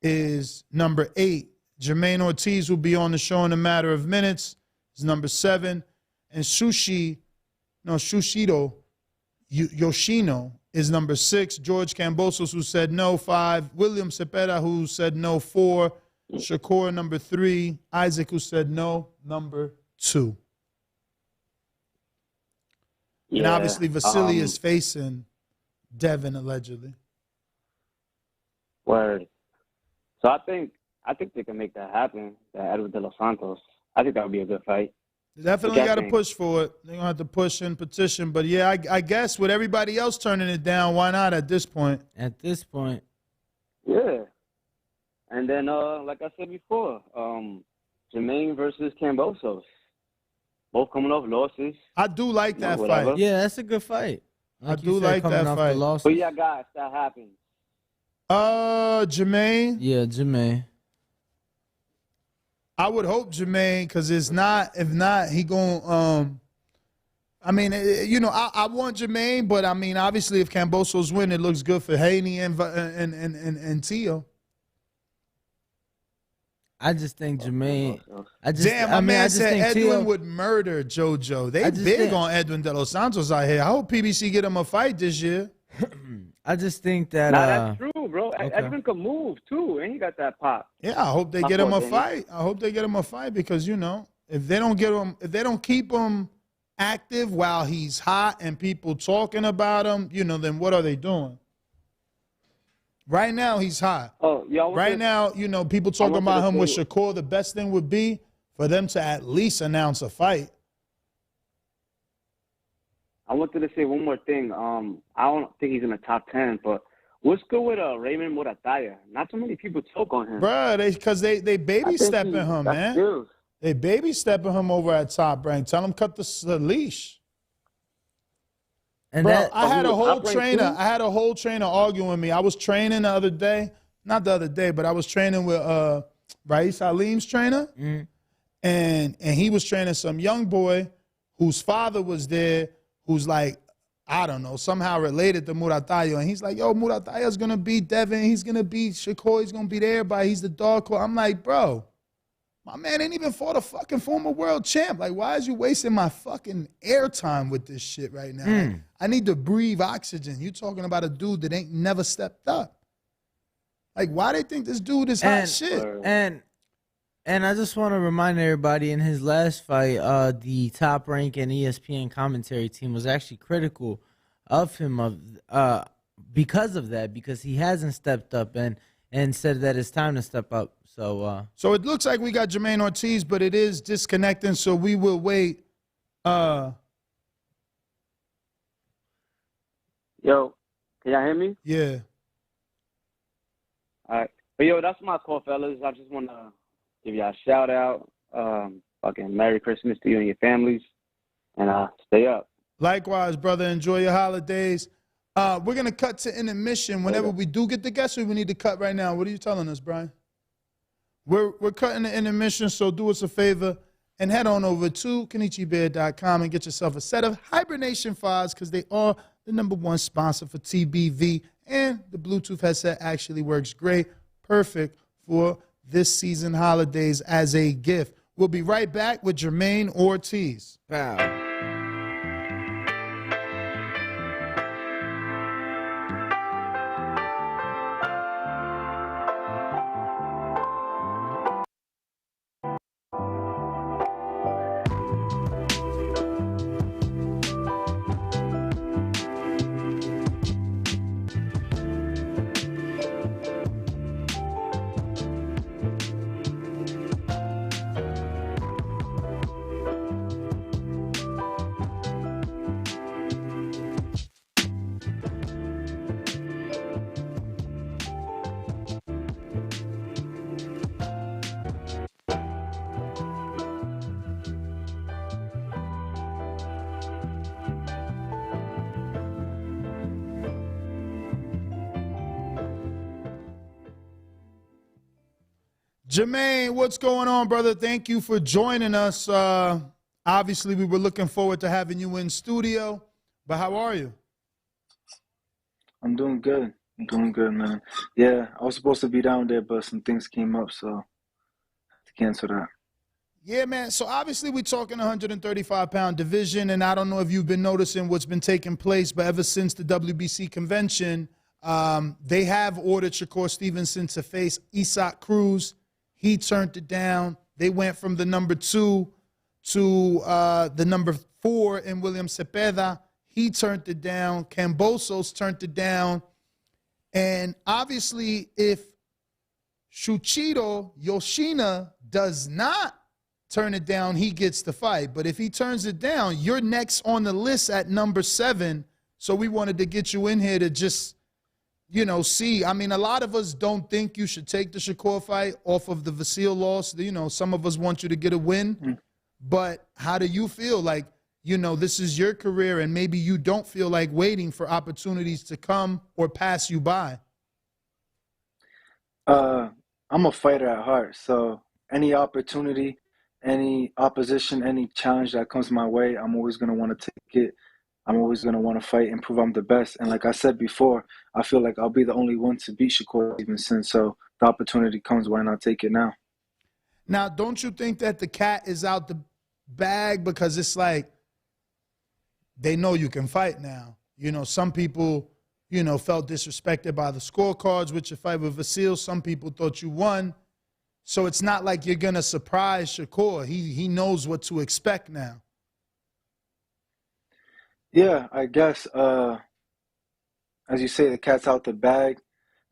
is number 8. Jamaine Ortiz will be on the show in a matter of minutes, is number 7. And Shuichiro, Yoshino, is number 6. George Kambosos, who said no, 5. William Cepeda, who said no, 4. Shakur, number 3. Isaac, who said no, number 2. yeah, And obviously Vasily is facing Devin, allegedly. Word. So I think they can make that happen, that Edwin De Los Santos. I think that would be a good fight. They definitely got to push for it. They're going to have to push and petition. But, yeah, I guess with everybody else turning it down, why not at this point? At this point. Yeah. And then, like I said before, Jamaine versus Kambosos. Both coming off losses. I do like that whatever. fight. Yeah, that's a good fight. I do like that fight. But yeah, guys, that happens. Jamaine. Yeah, Jamaine. I would hope Jamaine, because if not, he going I want Jamaine, but I mean, obviously, if Kambosos win, it looks good for Haney and Tio. I just think Jamaine. My man said Edwin would murder JoJo. They big on Edwin De Los Santos out here. I hope PBC get him a fight this year. I just think that. That's true, bro. Okay. Edwin can move too, and he got that pop. Yeah, I hope they get him a fight. I hope they get him a fight because if they don't keep him active while he's hot and people talking about him, then what are they doing? Right now he's hot. Oh, yeah. Right now, people talking about him with Shakur. The best thing would be for them to at least announce a fight. I wanted to say one more thing. I don't think he's in the top 10, but what's good with Raymond Murataya? Not too many people talk on him. Bruh, because they baby stepping him, man. Skills. They baby stepping him over at Top Rank. Tell him cut the leash. And bro, I had a whole trainer arguing with me. I was training the other day. Not the other day, but I was training with Rais Halim's trainer. And he was training some young boy whose father was there, who's like, I don't know, somehow related to Murataya. And he's like, yo, Murataya's going to beat Devin. He's going to beat Shakur. He's going to beat everybody. He's the dog. I'm like, bro, my man ain't even fought a fucking former world champ. Like, why is you wasting my fucking airtime with this shit right now? Like, I need to breathe oxygen. You talking about a dude that ain't never stepped up. Like, why they think this dude is hot shit? And I just want to remind everybody, in his last fight, the Top Rank and ESPN commentary team was actually critical of him because of that, because he hasn't stepped up and said that it's time to step up. So it looks like we got Jamaine Ortiz, but it is disconnecting, so we will wait. Yo, can y'all hear me? Yeah. All right. But yo, that's my call, fellas. I just want to give y'all a shout out. Fucking Merry Christmas to you and your families. And stay up. Likewise, brother. Enjoy your holidays. We're going to cut to intermission whenever we do get the guests, or we need to cut right now. What are you telling us, Brian? We're cutting the intermission, so do us a favor and head on over to KenichiBear.com and get yourself a set of Hibernation 5s because they are the #1 sponsor for TBV. And the Bluetooth headset actually works great. Perfect for this season holidays as a gift. We'll be right back with Jamaine Ortiz. Wow. Jamaine, what's going on, brother? Thank you for joining us. Obviously, we were looking forward to having you in studio, but how are you? I'm doing good. I'm doing good, man. Yeah, I was supposed to be down there, but some things came up, so I had to cancel that. Yeah, man. So obviously we're talking 135-pound division, and I don't know if you've been noticing what's been taking place, but ever since the WBC convention, they have ordered Shakur Stevenson to face Isaac Cruz. He turned it down. They went from the #2 to the #4 in William Cepeda. He turned it down. Kambosos turned it down. And obviously, if Shuichiro Yoshino does not turn it down, he gets the fight. But if he turns it down, you're next on the list at #7. So we wanted to get you in here to just, you know, see. I mean, a lot of us don't think you should take the Shakur fight off of the Vasil loss. You know, some of us want you to get a win. But how do you feel? Like, you know, this is your career, and maybe you don't feel like waiting for opportunities to come or pass you by. I'm a fighter at heart, so any opportunity, any opposition, any challenge that comes my way, I'm always going to want to take it. I'm always going to want to fight and prove I'm the best. And like I said before, I feel like I'll be the only one to beat Shakur Stevenson, so the opportunity comes, why not take it now? Now, don't you think that the cat is out the bag because it's like they know you can fight now? You know, some people, you know, felt disrespected by the scorecards with your fight with Vasil. Some people thought you won. So it's not like you're going to surprise Shakur. He knows what to expect now. Yeah, I guess, as you say, the cat's out the bag.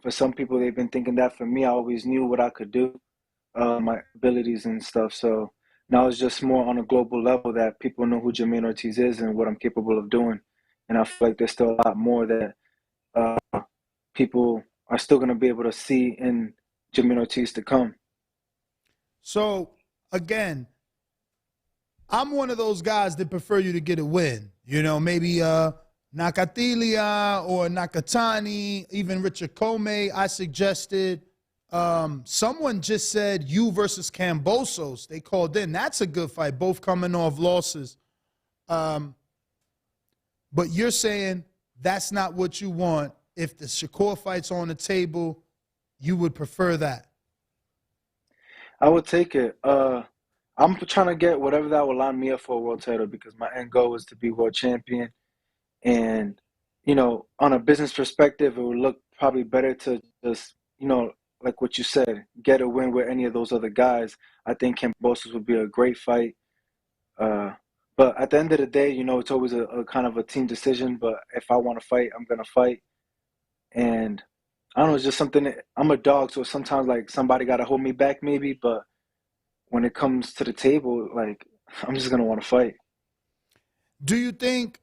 For some people, they've been thinking that. For me, I always knew what I could do, my abilities and stuff. So now it's just more on a global level that people know who Jamaine Ortiz is and what I'm capable of doing. And I feel like there's still a lot more that people are still going to be able to see in Jamaine Ortiz to come. So, again, I'm one of those guys that prefer you to get a win. You know, maybe Nakatilia or Nakatani, even Richard Comey, I suggested. Someone just said you versus Kambosos. They called in. That's a good fight, both coming off losses. But you're saying that's not what you want. If the Shakur fight's on the table, you would prefer that. I would take it. I'm trying to get whatever that will line me up for a world title because my end goal is to be world champion. And, you know, on a business perspective, it would look probably better to just, you know, like what you said, get a win with any of those other guys. I think Kambosos would be a great fight. But at the end of the day, you know, it's always a kind of a team decision. But if I want to fight, I'm going to fight. And I don't know, it's just something I'm a dog, so sometimes like somebody got to hold me back maybe. But when it comes to the table, like I'm just going to want to fight. Do you think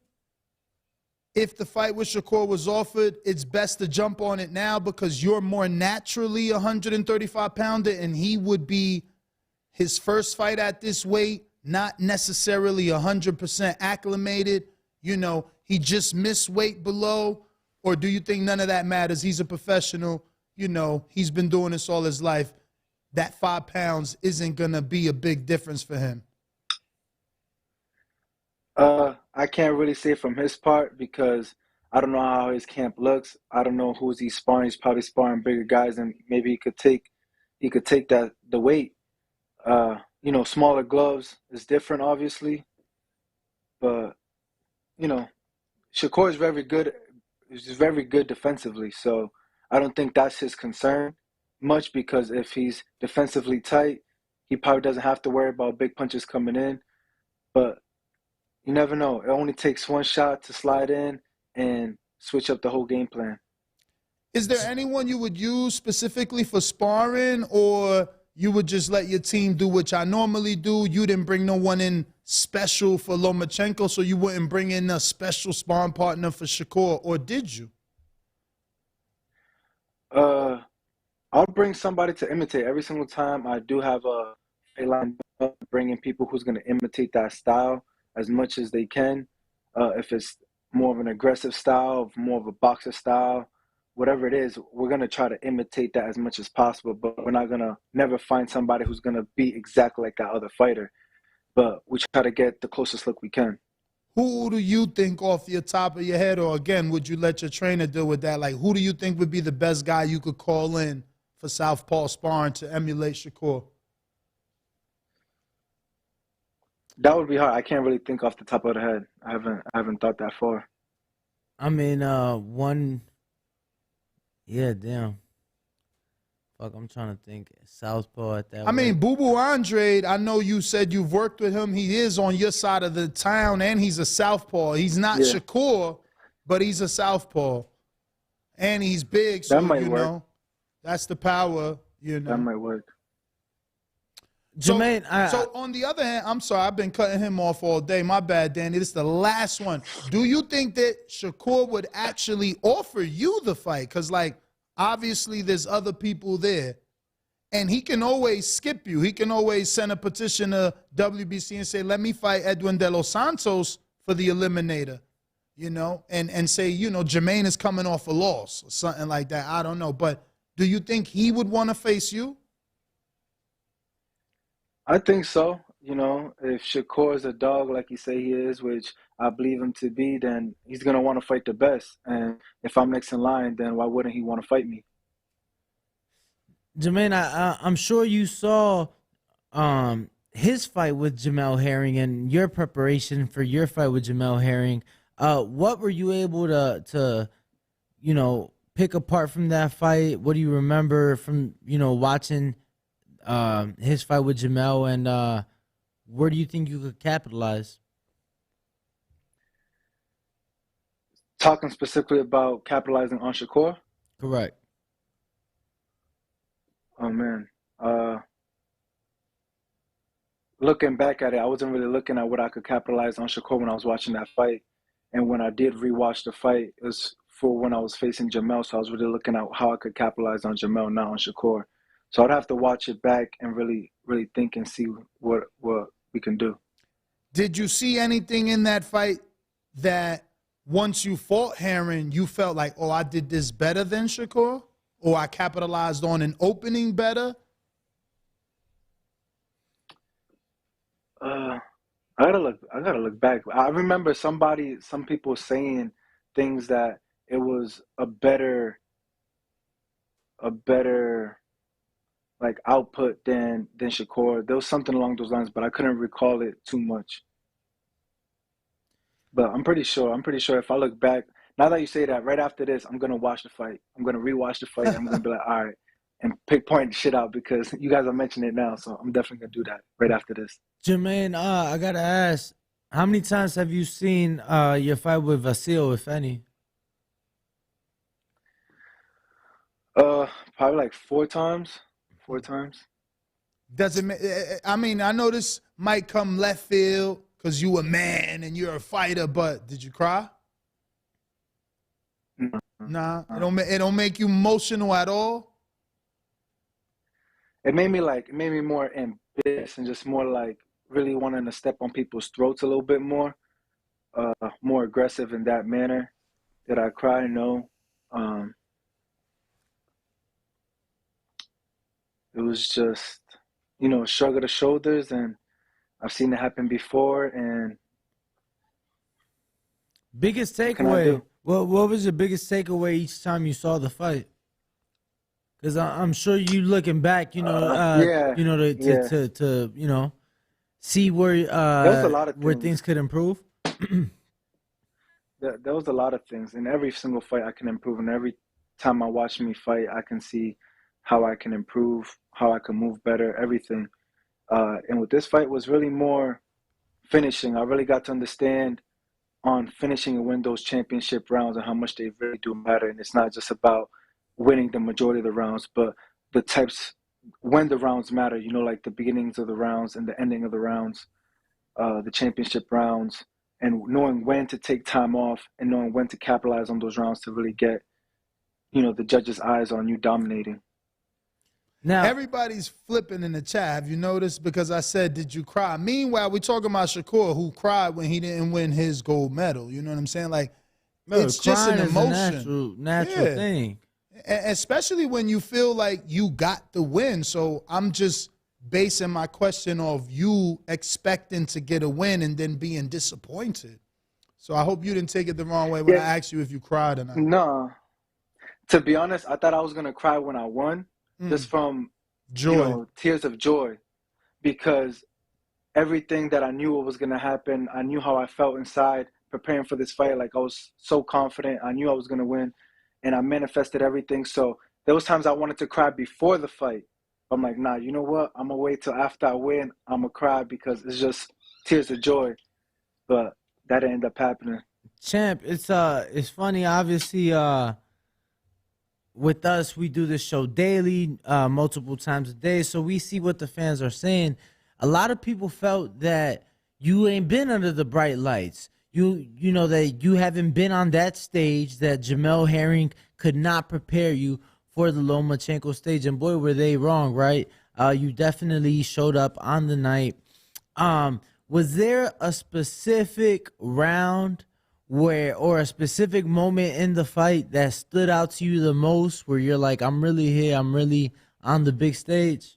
if the fight with Shakur was offered, it's best to jump on it now because you're more naturally a 135-pounder and he would be his first fight at this weight, not necessarily 100% acclimated? You know, he just missed weight below? Or do you think none of that matters? He's a professional. You know, he's been doing this all his life. That 5 pounds isn't going to be a big difference for him. I can't really say from his part because I don't know how his camp looks. I don't know who's he sparring. He's probably sparring bigger guys, and maybe he could take that the weight. Smaller gloves is different, obviously, but you know, Shakur is very good. He's very good defensively, so I don't think that's his concern much because if he's defensively tight, he probably doesn't have to worry about big punches coming in. But you never know. It only takes one shot to slide in and switch up the whole game plan. Is there anyone you would use specifically for sparring, or you would just let your team do what I normally do? You didn't bring no one in special for Lomachenko, so you wouldn't bring in a special sparring partner for Shakur, or did you? I'll bring somebody to imitate every single time. I do have a line up, bringing people who's going to imitate that style as much as they can. If it's more of an aggressive style, more of a boxer style, whatever it is, we're going to try to imitate that as much as possible. But we're not going to never find somebody who's going to be exactly like that other fighter. But we try to get the closest look we can. Who do you think off your top of your head, or again, would you let your trainer deal with that? Like, who do you think would be the best guy you could call in for southpaw sparring to emulate Shakur? That would be hard. I can't really think off the top of the head. I haven't thought that far. I mean, yeah, damn. Fuck, I'm trying to think. Southpaw at that. I mean, Boo Boo Andrade, I know you said you've worked with him. He is on your side of the town, and he's a southpaw. He's not Shakur, but he's a southpaw. And he's big, so, that might work. That's the power, That might work. Jamaine, so on the other hand, I'm sorry, I've been cutting him off all day. My bad, Danny. This is the last one. Do you think that Shakur would actually offer you the fight? Because, like, obviously there's other people there. And he can always skip you. He can always send a petition to WBC and say, let me fight Edwin De Los Santos for the eliminator, and say, Jamaine is coming off a loss or something like that. I don't know. But do you think he would want to face you? I think so. If Shakur is a dog like you say he is, which I believe him to be, then he's going to want to fight the best. And if I'm next in line, then why wouldn't he want to fight me? Jamaine, I'm sure you saw his fight with Jamel Herring and your preparation for your fight with Jamel Herring. What were you able to pick apart from that fight? What do you remember from, watching his fight with Jamel, and where do you think you could capitalize? Talking specifically about capitalizing on Shakur? Correct. Oh, man. Looking back at it, I wasn't really looking at what I could capitalize on Shakur when I was watching that fight. And when I did rewatch the fight, it was for when I was facing Jamel, so I was really looking at how I could capitalize on Jamel, not on Shakur. So I'd have to watch it back and really, really think and see what we can do. Did you see anything in that fight that once you fought Herring, you felt like, oh, I did this better than Shakur? Or I capitalized on an opening better? I gotta look back. I remember some people saying things that it was a better like output than Shakur. There was something along those lines, but I couldn't recall it too much. But I'm pretty sure if I look back, now that you say that, right after this, I'm gonna watch the fight. I'm gonna rewatch the fight. And I'm gonna be like, all right, and pinpoint shit out because you guys are mentioning it now. So I'm definitely gonna do that right after this. Jermaine, I gotta ask, how many times have you seen your fight with Vasil, if any? Probably like 4 times. 4 times. I mean, I know this might come left field because you a man and you're a fighter, but did you cry? Nah, it don't make you emotional at all. It made me more ambitious and just more like really wanting to step on people's throats a little bit more, more aggressive in that manner. Did I cry? No. It was just, shrug of the shoulders, and I've seen it happen before, and Biggest can I takeaway. do? What was your biggest takeaway each time you saw the fight? Because I'm sure you looking back, Yeah, yeah. see There was a lot of where things. things could improve. There was a lot of things. In every single fight, I can improve. And every time I watch me fight, I can see how I can improve, how I can move better, everything. And with this fight was really more finishing. I really got to understand on finishing and win those championship rounds and how much they really do matter. And it's not just about winning the majority of the rounds, but the types when the rounds matter, like the beginnings of the rounds and the ending of the rounds, the championship rounds, and knowing when to take time off and knowing when to capitalize on those rounds to really get, the judges' eyes on you dominating. Now, Everybody's flipping in the chat. Have you noticed? Because I said, did you cry? Meanwhile, we're talking about Shakur, who cried when he didn't win his gold medal. You know what I'm saying? Like, it's just an crying is emotion. a natural Yeah. thing. Especially when you feel like you got the win. So I'm just basing my question off you expecting to get a win and then being disappointed. So I hope you didn't take it the wrong way when I asked you if you cried or not. No. To be honest, I thought I was going to cry when I won, just from Joy. tears of joy, because everything that I knew what was going to happen, I knew how I felt inside preparing for this fight. Like, I was so confident. I knew I was going to win, and I manifested everything. So there was times I wanted to cry before the fight. I'm like, nah, you know what? I'm going to wait till after I win. I'm going to cry because it's just tears of joy. But that ended up happening. Champ, it's funny, obviously, with us, we do this show daily, multiple times a day, so we see what the fans are saying. A lot of people felt that you ain't been under the bright lights. You know that you haven't been on that stage, that Jamel Herring could not prepare you for the Lomachenko stage. And boy, were they wrong, right? You definitely showed up on the night. Was there a specific round or a specific moment in the fight that stood out to you the most, where you're like, I'm really here, I'm really on the big stage?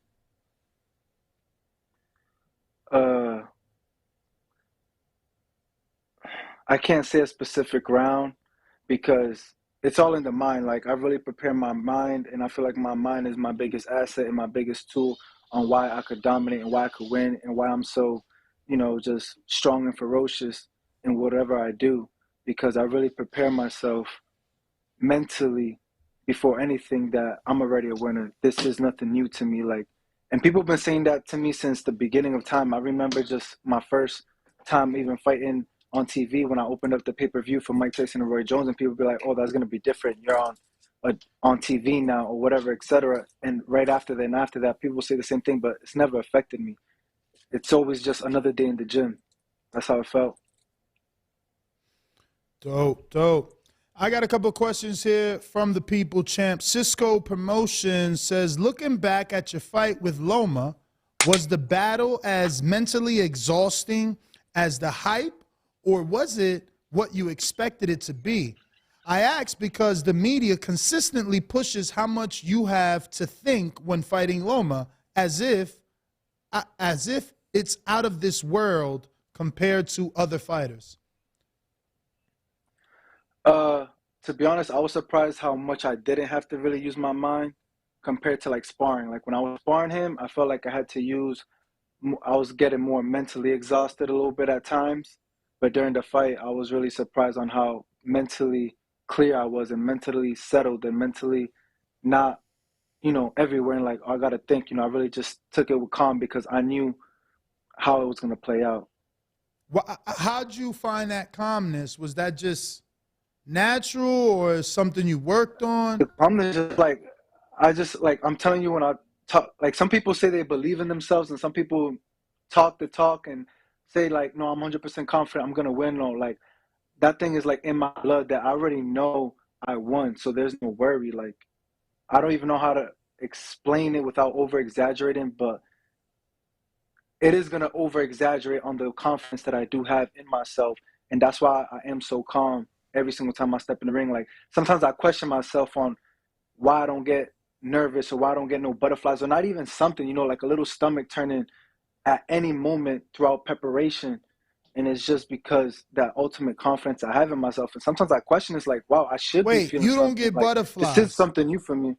I can't say a specific round because it's all in the mind. Like, I really prepare my mind, and I feel like my mind is my biggest asset and my biggest tool on why I could dominate and why I could win and why I'm so, just strong and ferocious in whatever I do, because I really prepare myself mentally before anything that I'm already a winner. This is nothing new to me. Like, and people have been saying that to me since the beginning of time. I remember just my first time even fighting on TV when I opened up the pay-per-view for Mike Tyson and Roy Jones, and people be like, oh, that's going to be different. You're on TV now or whatever, etc. And right after that and after that, people say the same thing, but it's never affected me. It's always just another day in the gym. That's how it felt. Dope. I got a couple of questions here from the people, champ. Cisco Promotions says, looking back at your fight with Loma, was the battle as mentally exhausting as the hype, or was it what you expected it to be? I ask because the media consistently pushes how much you have to think when fighting Loma, as if it's out of this world compared to other fighters. To be honest, I was surprised how much I didn't have to really use my mind compared to like sparring. Like, when I was sparring him, I felt like I was getting more mentally exhausted a little bit at times. But during the fight, I was really surprised on how mentally clear I was and mentally settled and mentally not, everywhere. And like, I got to think, I really just took it with calm because I knew how it was going to play out. Well, how'd you find that calmness? Was that just natural or something you worked on? The calmness is I'm telling you, when I talk, like, some people say they believe in themselves and some people talk the talk and say like, no, I'm 100% confident I'm going to win. No, like, that thing is like in my blood that I already know I won. So there's no worry. Like, I don't even know how to explain it without over exaggerating, but it is going to over exaggerate on the confidence that I do have in myself. And that's why I am so calm every single time I step in the ring. Like, sometimes I question myself on why I don't get nervous or why I don't get no butterflies or not even something, like a little stomach turning at any moment throughout preparation. And it's just because that ultimate confidence I have in myself. And sometimes I question, it's like, wow, I should be Wait, feeling you don't something. get Like, butterflies. this is something new for me.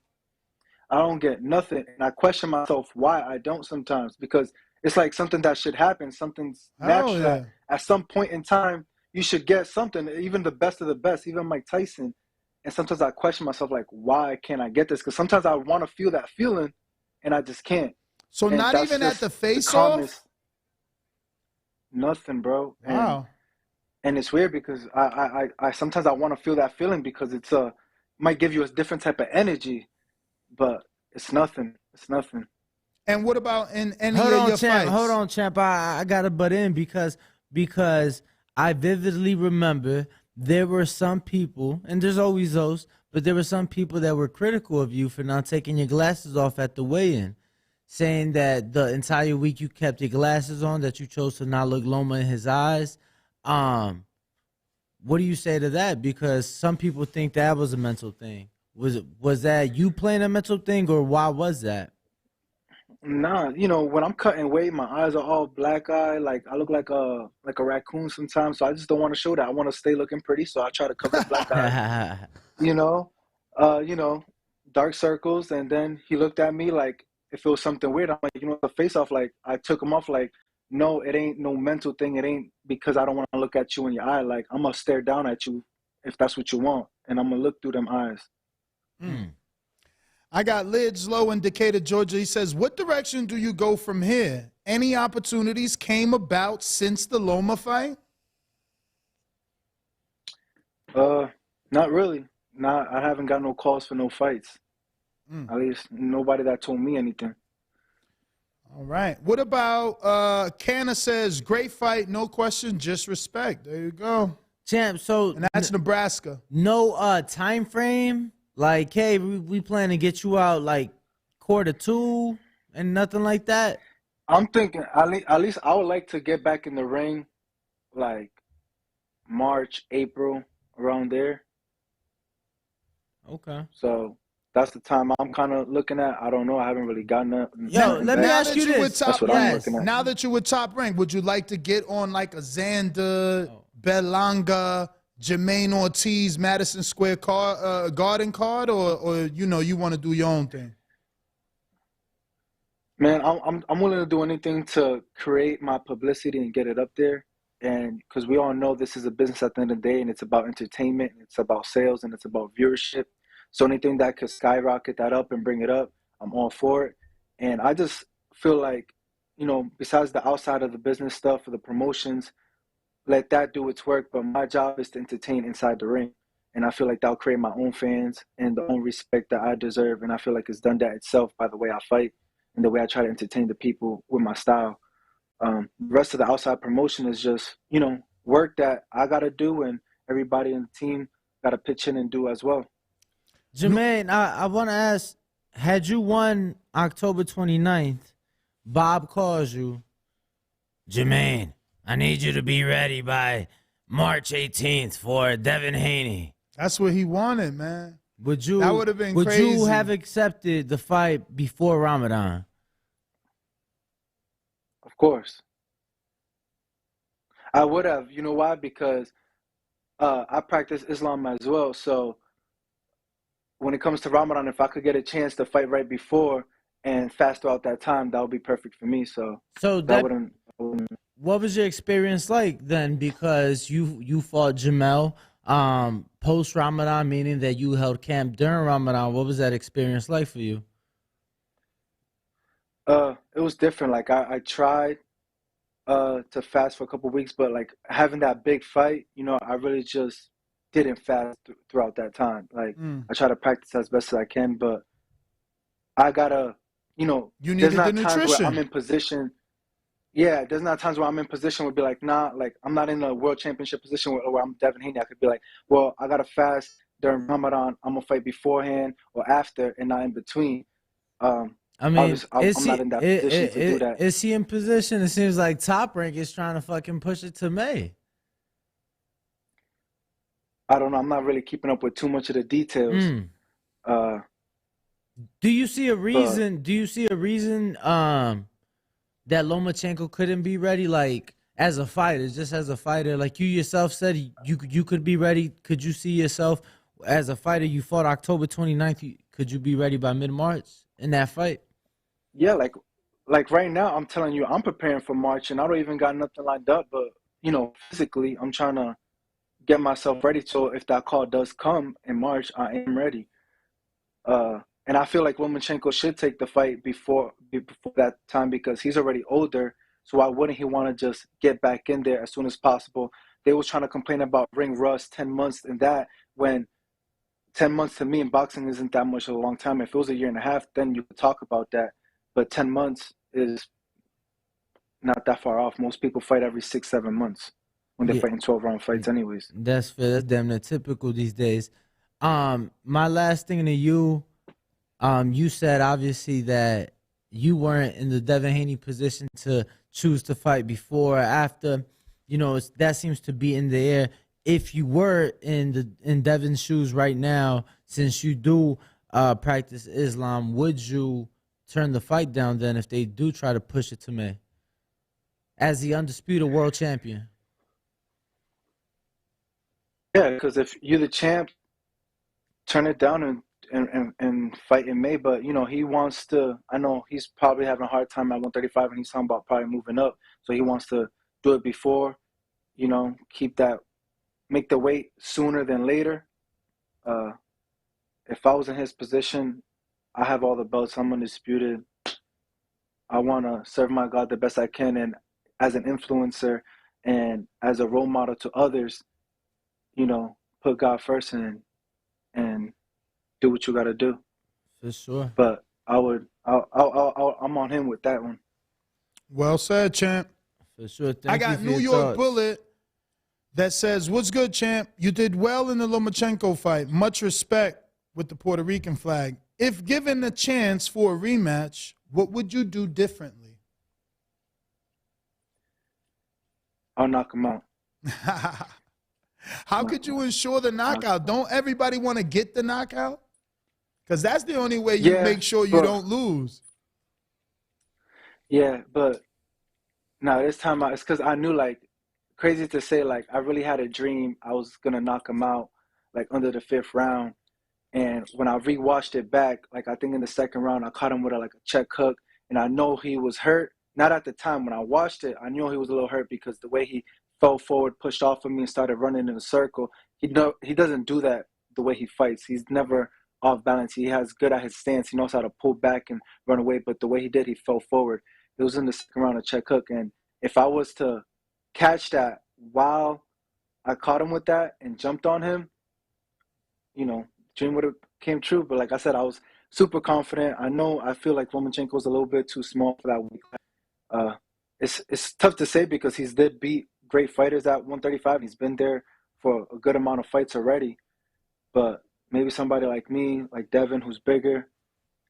I don't get nothing. And I question myself why I don't sometimes, because it's like something that should happen. Something's Hell natural. yeah. That at some point in time, you should get something, even the best of the best, even Mike Tyson. And sometimes I question myself, like, why can't I get this? Because sometimes I want to feel that feeling, and I just can't. So And not that's even at just the face calmness. off? Nothing, bro. Wow. And it's weird because I sometimes I want to feel that feeling because it's might give you a different type of energy, but it's nothing. It's nothing. And what about in any Hold of on, your champ. fights? Hold on, champ. I gotta butt in because I vividly remember there were some people, and there's always those, but there were some people that were critical of you for not taking your glasses off at the weigh-in, saying that the entire week you kept your glasses on, that you chose to not look Loma in his eyes. What do you say to that? Because some people think that was a mental thing. Was that you playing a mental thing, or why was that? Nah, when I'm cutting weight, my eyes are all black eye. Like I look like a raccoon sometimes. So I just don't want to show that. I want to stay looking pretty. So I try to cover the black eye. You know, dark circles. And then he looked at me like if it was something weird. I'm like, the face off. Like I took him off. Like, no, it ain't no mental thing. It ain't because I don't want to look at you in your eye. Like I'm gonna stare down at you if that's what you want, and I'm gonna look through them eyes. I got Lids Low in Decatur, Georgia. He says, what direction do you go from here? Any opportunities came about since the Loma fight? Not really. I haven't got no calls for no fights. At least nobody that told me anything. All right. What about Canna says, great fight, no question, just respect. There you go. Champ, so And that's Nebraska. no time frame? Like, hey, we plan to get you out like Q2 and nothing like that? I'm thinking at least I would like to get back in the ring like March, April, around there. Okay. So that's the time I'm kind of looking at. I don't know. I haven't really gotten that. Yo, let me ask you this. That's what I'm looking at. Now that you're with Top Rank, would you like to get on like a Xander, Belanga, Jamaine Ortiz, Madison Square Garden card, or you want to do your own thing? Man, I'm willing to do anything to create my publicity and get it up there. And because we all know this is a business at the end of the day, and it's about entertainment, and it's about sales, and it's about viewership. So anything that could skyrocket that up and bring it up, I'm all for it. And I just feel like, besides the outside of the business stuff or the promotions, let that do its work. But my job is to entertain inside the ring. And I feel like that'll create my own fans and the own respect that I deserve. And I feel like it's done that itself by the way I fight and the way I try to entertain the people with my style. The rest of the outside promotion is just, work that I got to do and everybody in the team got to pitch in and do as well. Jamaine, I want to ask, had you won October 29th, Bob calls you, Jamaine, I need you to be ready by March 18th for Devin Haney. That's what he wanted, man. That would have been would crazy. Would you have accepted the fight before Ramadan? Of course. I would have. You know why? Because I practice Islam as well. So when it comes to Ramadan, if I could get a chance to fight right before and fast throughout that time, that would be perfect for me. So that wouldn't. What was your experience like then? Because you fought Jamel post Ramadan, meaning that you held camp during Ramadan. What was that experience like for you? It was different. Like I tried to fast for a couple of weeks, but like having that big fight, I really just didn't fast throughout that time. Like I try to practice as best as I can, but I gotta, you there's needed not the times nutrition. where I'm in position. Yeah, there's not times where I'm in position where be like, nah, like I'm not in a world championship position where I'm Devin Haney. I could be like, well, I gotta fast during Ramadan. I'm gonna fight beforehand or after, and not in between. I'm not in that position to do that. Is he in position? It seems like Top Rank is trying to fucking push it to May. I don't know. I'm not really keeping up with too much of the details. Do you see a reason? Do you see a reason that Lomachenko couldn't be ready? Like as a fighter, just as a fighter, like you yourself said, you could be ready. Could you see yourself as a fighter? You fought October 29th. Could you be ready by mid-March in that fight? Yeah, like right now, I'm telling you, I'm preparing for March, and I don't even got nothing lined up. But physically, I'm trying to get myself ready. So if that call does come in March, I am ready. And I feel like Lomachenko should take the fight before that time because he's already older. So why wouldn't he want to just get back in there as soon as possible? They was trying to complain about ring rust, 10 months and that, when 10 months to me in boxing isn't that much of a long time. If it was a year and a half, then you could talk about that. But 10 months is not that far off. Most people fight every 6-7 months when they're fighting 12-round fights anyways. That's fair. That's damn near typical these days. My last thing to you, you said obviously that you weren't in the Devin Haney position to choose to fight before or after. That seems to be in the air. If you were in Devin's shoes right now, since you do practice Islam, would you turn the fight down then if they do try to push it to May as the undisputed world champion? Yeah, because if you're the champ, turn it down and fight in May. But he wants to. I know he's probably having a hard time at 135, and he's talking about probably moving up. So he wants to do it before. Keep that, make the weight sooner than later. If I was in his position, I have all the belts. I'm undisputed. I want to serve my God the best I can, and as an influencer and as a role model to others, put God first and do what you got to do. For sure. But I'm on him with that one. Well said, champ. For sure. I got New York Bullet that says, "What's good, champ? You did well in the Lomachenko fight. Much respect with the Puerto Rican flag. If given a chance for a rematch, what would you do differently?" I'll knock him out. How could you ensure the knockout? Don't everybody want to get the knockout? Because that's the only way you make sure you don't lose. Yeah, but no, this time it's because I knew, crazy to say, I really had a dream I was going to knock him out, under the 5th round. And when I rewatched it back, I think in the 2nd round, I caught him with a check hook. And I know he was hurt. Not at the time. When I watched it, I knew he was a little hurt because the way he fell forward, pushed off of me, and started running in a circle. He doesn't do that the way he fights. He's never off balance. He has good at his stance. He knows how to pull back and run away. But the way he did, he fell forward. It was in the 2nd round, a check hook. And if I was to catch that while I caught him with that and jumped on him, dream would have came true. But like I said, I was super confident. I feel like Lomachenko was a little bit too small for that weight. It's tough to say because he's did beat great fighters at 135. He's been there for a good amount of fights already. But maybe somebody like me, like Devin, who's bigger,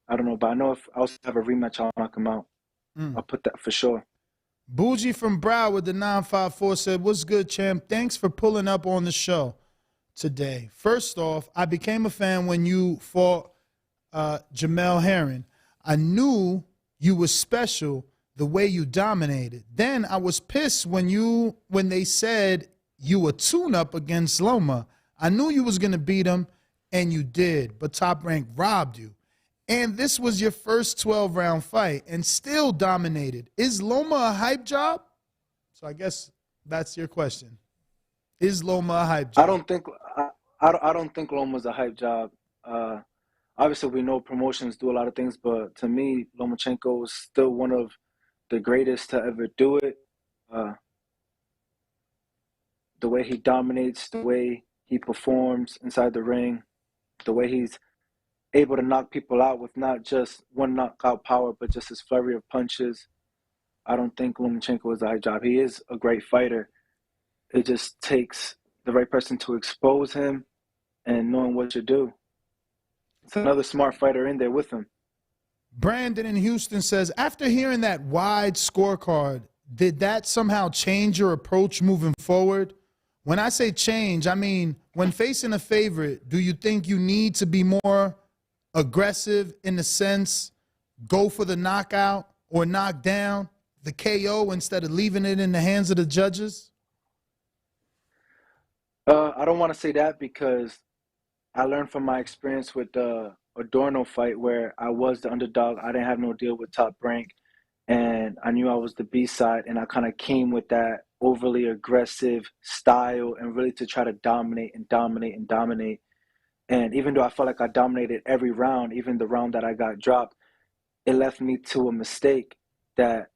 I don't know. But I know if I also have a rematch, I'll knock him out. I'll put that for sure. Bougie from Broward, the 954, said, "What's good, champ? Thanks for pulling up on the show today. First off, I became a fan when you fought Jamel Herring. I knew you were special the way you dominated. Then I was pissed when they said you were tune-up against Loma. I knew you was going to beat him, and you did, but Top Rank robbed you. And this was your first 12-round fight and still dominated. Is Loma a hype job?" So I guess that's your question. Is Loma a hype job? I don't think Loma's a hype job. Obviously, we know promotions do a lot of things, but to me, Lomachenko is still one of the greatest to ever do it. The way he dominates, the way he performs inside the ring, the way he's able to knock people out with not just one knockout power, but just his flurry of punches. I don't think Lomachenko is a hype job. He is a great fighter. It just takes the right person to expose him and knowing what to do. It's another smart fighter in there with him. Brandon in Houston says, "After hearing that wide scorecard, did that somehow change your approach moving forward? When I say change, I mean when facing a favorite, do you think you need to be more aggressive in the sense, go for the knockout or knock down the KO instead of leaving it in the hands of the judges? I don't want to say that because I learned from my experience with the Adorno fight where I was the underdog. I didn't have no deal with Top Rank, and I knew I was the B side, and I kind of came with that overly aggressive style and really to try to dominate and dominate and dominate. And even though I felt like I dominated every round, even the round that I got dropped, it left me to a mistake that,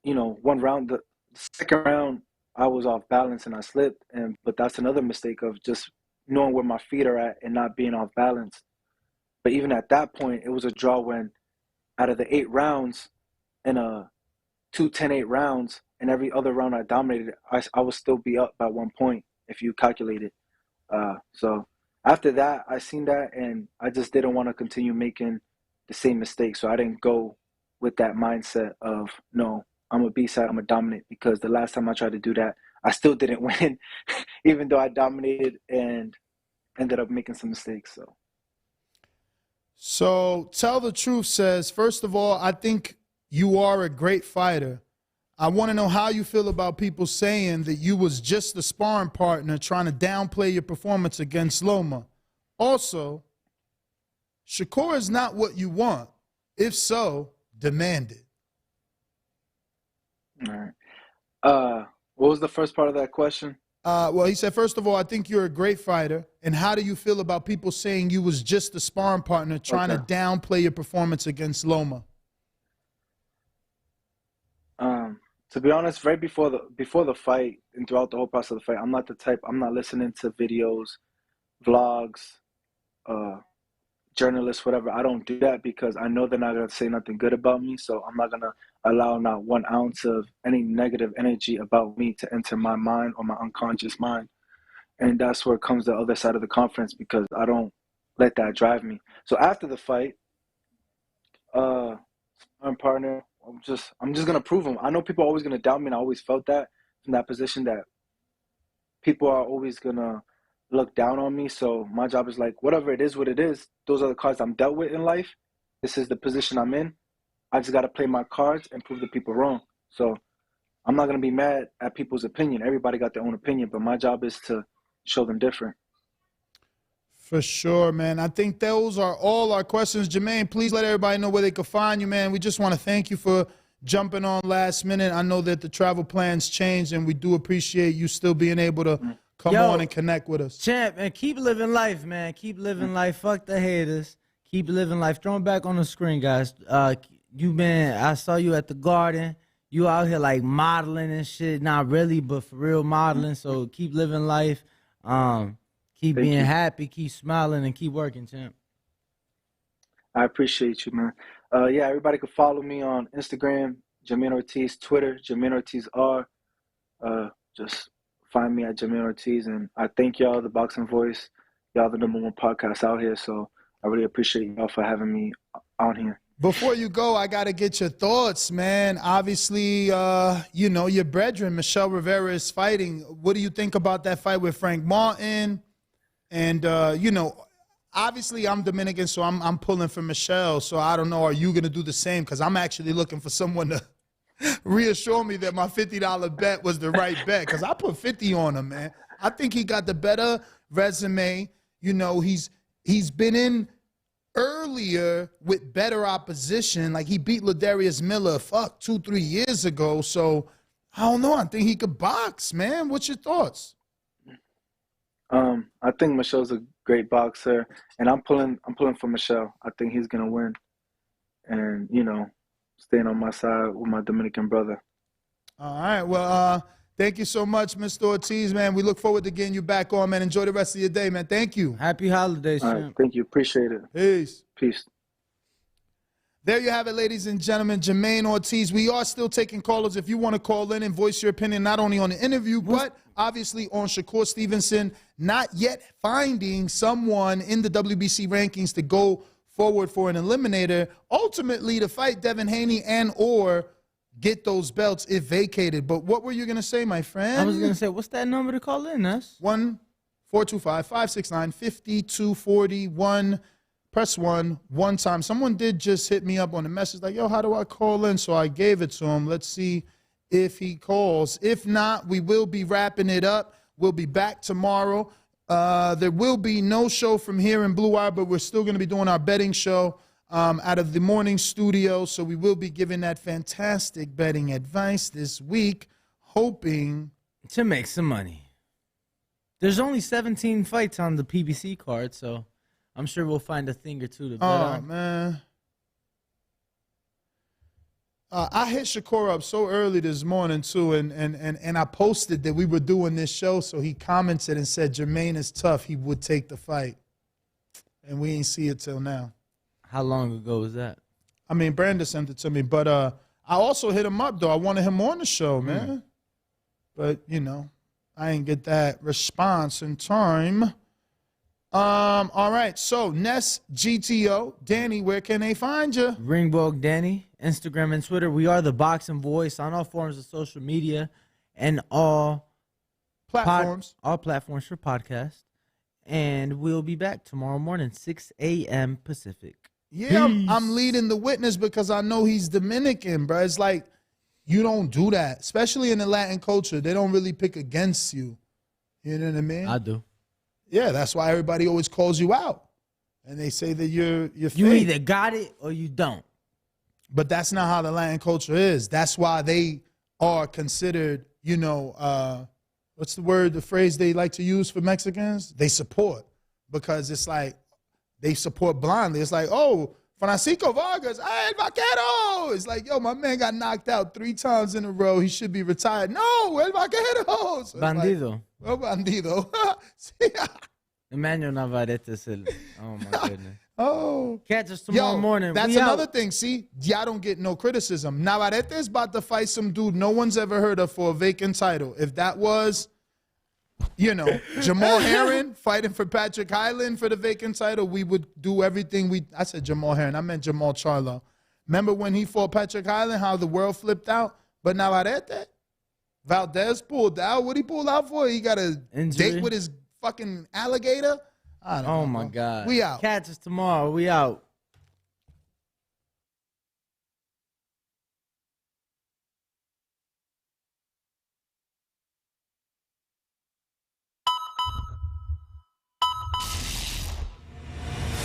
you know, one round, the second round, I was off balance and I slipped. But that's another mistake of just knowing where my feet are at and not being off balance. But even at that point, it was a draw when out of the 8 rounds and 2 10-8 rounds, and every other round I dominated, I would still be up by 1 point if you calculate it. So after that, I seen that, and I just didn't want to continue making the same mistake. So I didn't go with that mindset of, no, I'm a B-side, I'm a dominant, because the last time I tried to do that, I still didn't win, even though I dominated and ended up making some mistakes. So Tell the Truth says, first of all, I think you are a great fighter. I want to know how you feel about people saying that you was just a sparring partner trying to downplay your performance against Loma. Also, Shakur is not what you want. If so, demand it. All right. What was the first part of that question? Well, he said, first of all, I think you're a great fighter. And how do you feel about people saying you was just a sparring partner trying to downplay your performance against Loma? To be honest, right before the fight and throughout the whole process of the fight, I'm not the type. I'm not listening to videos, vlogs, journalists, whatever. I don't do that because I know they're not gonna say nothing good about me. So I'm not gonna allow not 1 ounce of any negative energy about me to enter my mind or my unconscious mind. And that's where comes the other side of the conference, because I don't let that drive me. So after the fight, my partner, I'm just gonna prove him. I know people are always gonna doubt me, and I always felt that from that position, that people are always gonna look down on me. So my job is like, whatever it is, what it is. Those are the cards I'm dealt with in life. This is the position I'm in. I just gotta play my cards and prove the people wrong. So I'm not gonna be mad at people's opinion. Everybody got their own opinion, but my job is to show them different. For sure, man. I think those are all our questions. Jamaine, please let everybody know where they can find you, man. We just want to thank you for jumping on last minute. I know that the travel plans changed, and we do appreciate you still being able to come on and connect with us. Champ, man, keep living life, man. Keep living life. Fuck the haters. Keep living life. Throw them back on the screen, guys. I saw you at the Garden. You out here like modeling and shit. Not really, but for real modeling. So keep living life. Keep being happy, keep smiling, and keep working, champ. I appreciate you, man. Yeah, everybody can follow me on Instagram, Jamaine Ortiz, Twitter, Jamaine Ortiz R. Just find me at Jamaine Ortiz, and I thank y'all, the Boxing Voice. Y'all the #1 podcast out here, so I really appreciate y'all for having me on here. Before you go, I got to get your thoughts, man. Obviously, you know, your brethren, Michelle Rivera, is fighting. What do you think about that fight with Frank Martin? And, you know, obviously I'm Dominican, so I'm pulling for Michelle. So I don't know, are you going to do the same? Because I'm actually looking for someone to reassure me that my $50 bet was the right bet, because I put 50 on him, man. I think he got the better resume. You know, he's been in earlier with better opposition. Like, he beat Ladarius Miller, 2-3 years ago. So I don't know. I think he could box, man. What's your thoughts? I think Michelle's a great boxer, and I'm pulling for Michelle. I think he's gonna win, and you know, staying on my side with my Dominican brother. All right. Well, thank you so much, Mr. Ortiz, man. We look forward to getting you back on, man. Enjoy the rest of your day, man. Thank you. Happy holidays, All right, thank you. Appreciate it. Peace. Peace. There you have it, ladies and gentlemen. Jamaine Ortiz. We are still taking callers. If you want to call in and voice your opinion, not only on the interview, but obviously on Shakur Stevenson, not yet finding someone in the WBC rankings to go forward for an eliminator, ultimately to fight Devin Haney and or get those belts if vacated. But what were you going to say, my friend? I was going to say, what's that number to call in, Ness? 1-425-569-5240. press one time. Someone did just hit me up on the message like, yo, how do I call in? So I gave it to him. Let's see if he calls. If not, we will be wrapping it up. We'll be back tomorrow. There will be no show from here in Blue Wire, but we're still going to be doing our betting show out of the morning studio. So we will be giving that fantastic betting advice this week, hoping to make some money. There's only 17 fights on the PBC card, so I'm sure we'll find a thing or two to bet on. Oh, man. I hit Shakur up so early this morning, too, and I posted that we were doing this show, so he commented and said Jamaine is tough. He would take the fight. And we ain't see it till now. How long ago was that? I mean, Brandon sent it to me, but I also hit him up, though. I wanted him on the show, man. But, you know, I didn't get that response in time. All right, so Ness GTO, Danny, where can they find you? Ringbolg Danny, Instagram and Twitter. We are the Boxing Voice on all forms of social media and all Platforms. all platforms for podcast. And we'll be back tomorrow morning, 6 a.m. Pacific. Yeah, I'm leading the witness because I know he's Dominican, bro. It's like you don't do that, especially in the Latin culture. They don't really pick against you. You know what I mean? I do. Yeah, that's why everybody always calls you out. And they say that you're fake. You either got it or you don't. But that's not how the Latin culture is. That's why they are considered, you know, what's the phrase they like to use for Mexicans? They support. Because it's like they support blindly. It's like, oh, Francisco Vargas, hey, El Vaquero. It's like, yo, my man got knocked out 3 times in a row. He should be retired. No, El Vaquero. So Bandido. Like, oh, bandido. Emmanuel Navarrete is el. Oh, my goodness. Oh. Catch us tomorrow morning. That's We another out. thing. See, y'all don't get no criticism. Navarrete is about to fight some dude no one's ever heard of for a vacant title. If that was, you know, Jamal Herron fighting for Patrick Hyland for the vacant title, we would do everything I said Jamal Herron. I meant Jamal Charlo. Remember when he fought Patrick Hyland, how the world flipped out? But Navarrete, Valdez pulled out. What he pulled out for? He got a Injury? date with his fucking alligator? I don't know. Oh, my God. We out. Catch us tomorrow. We out.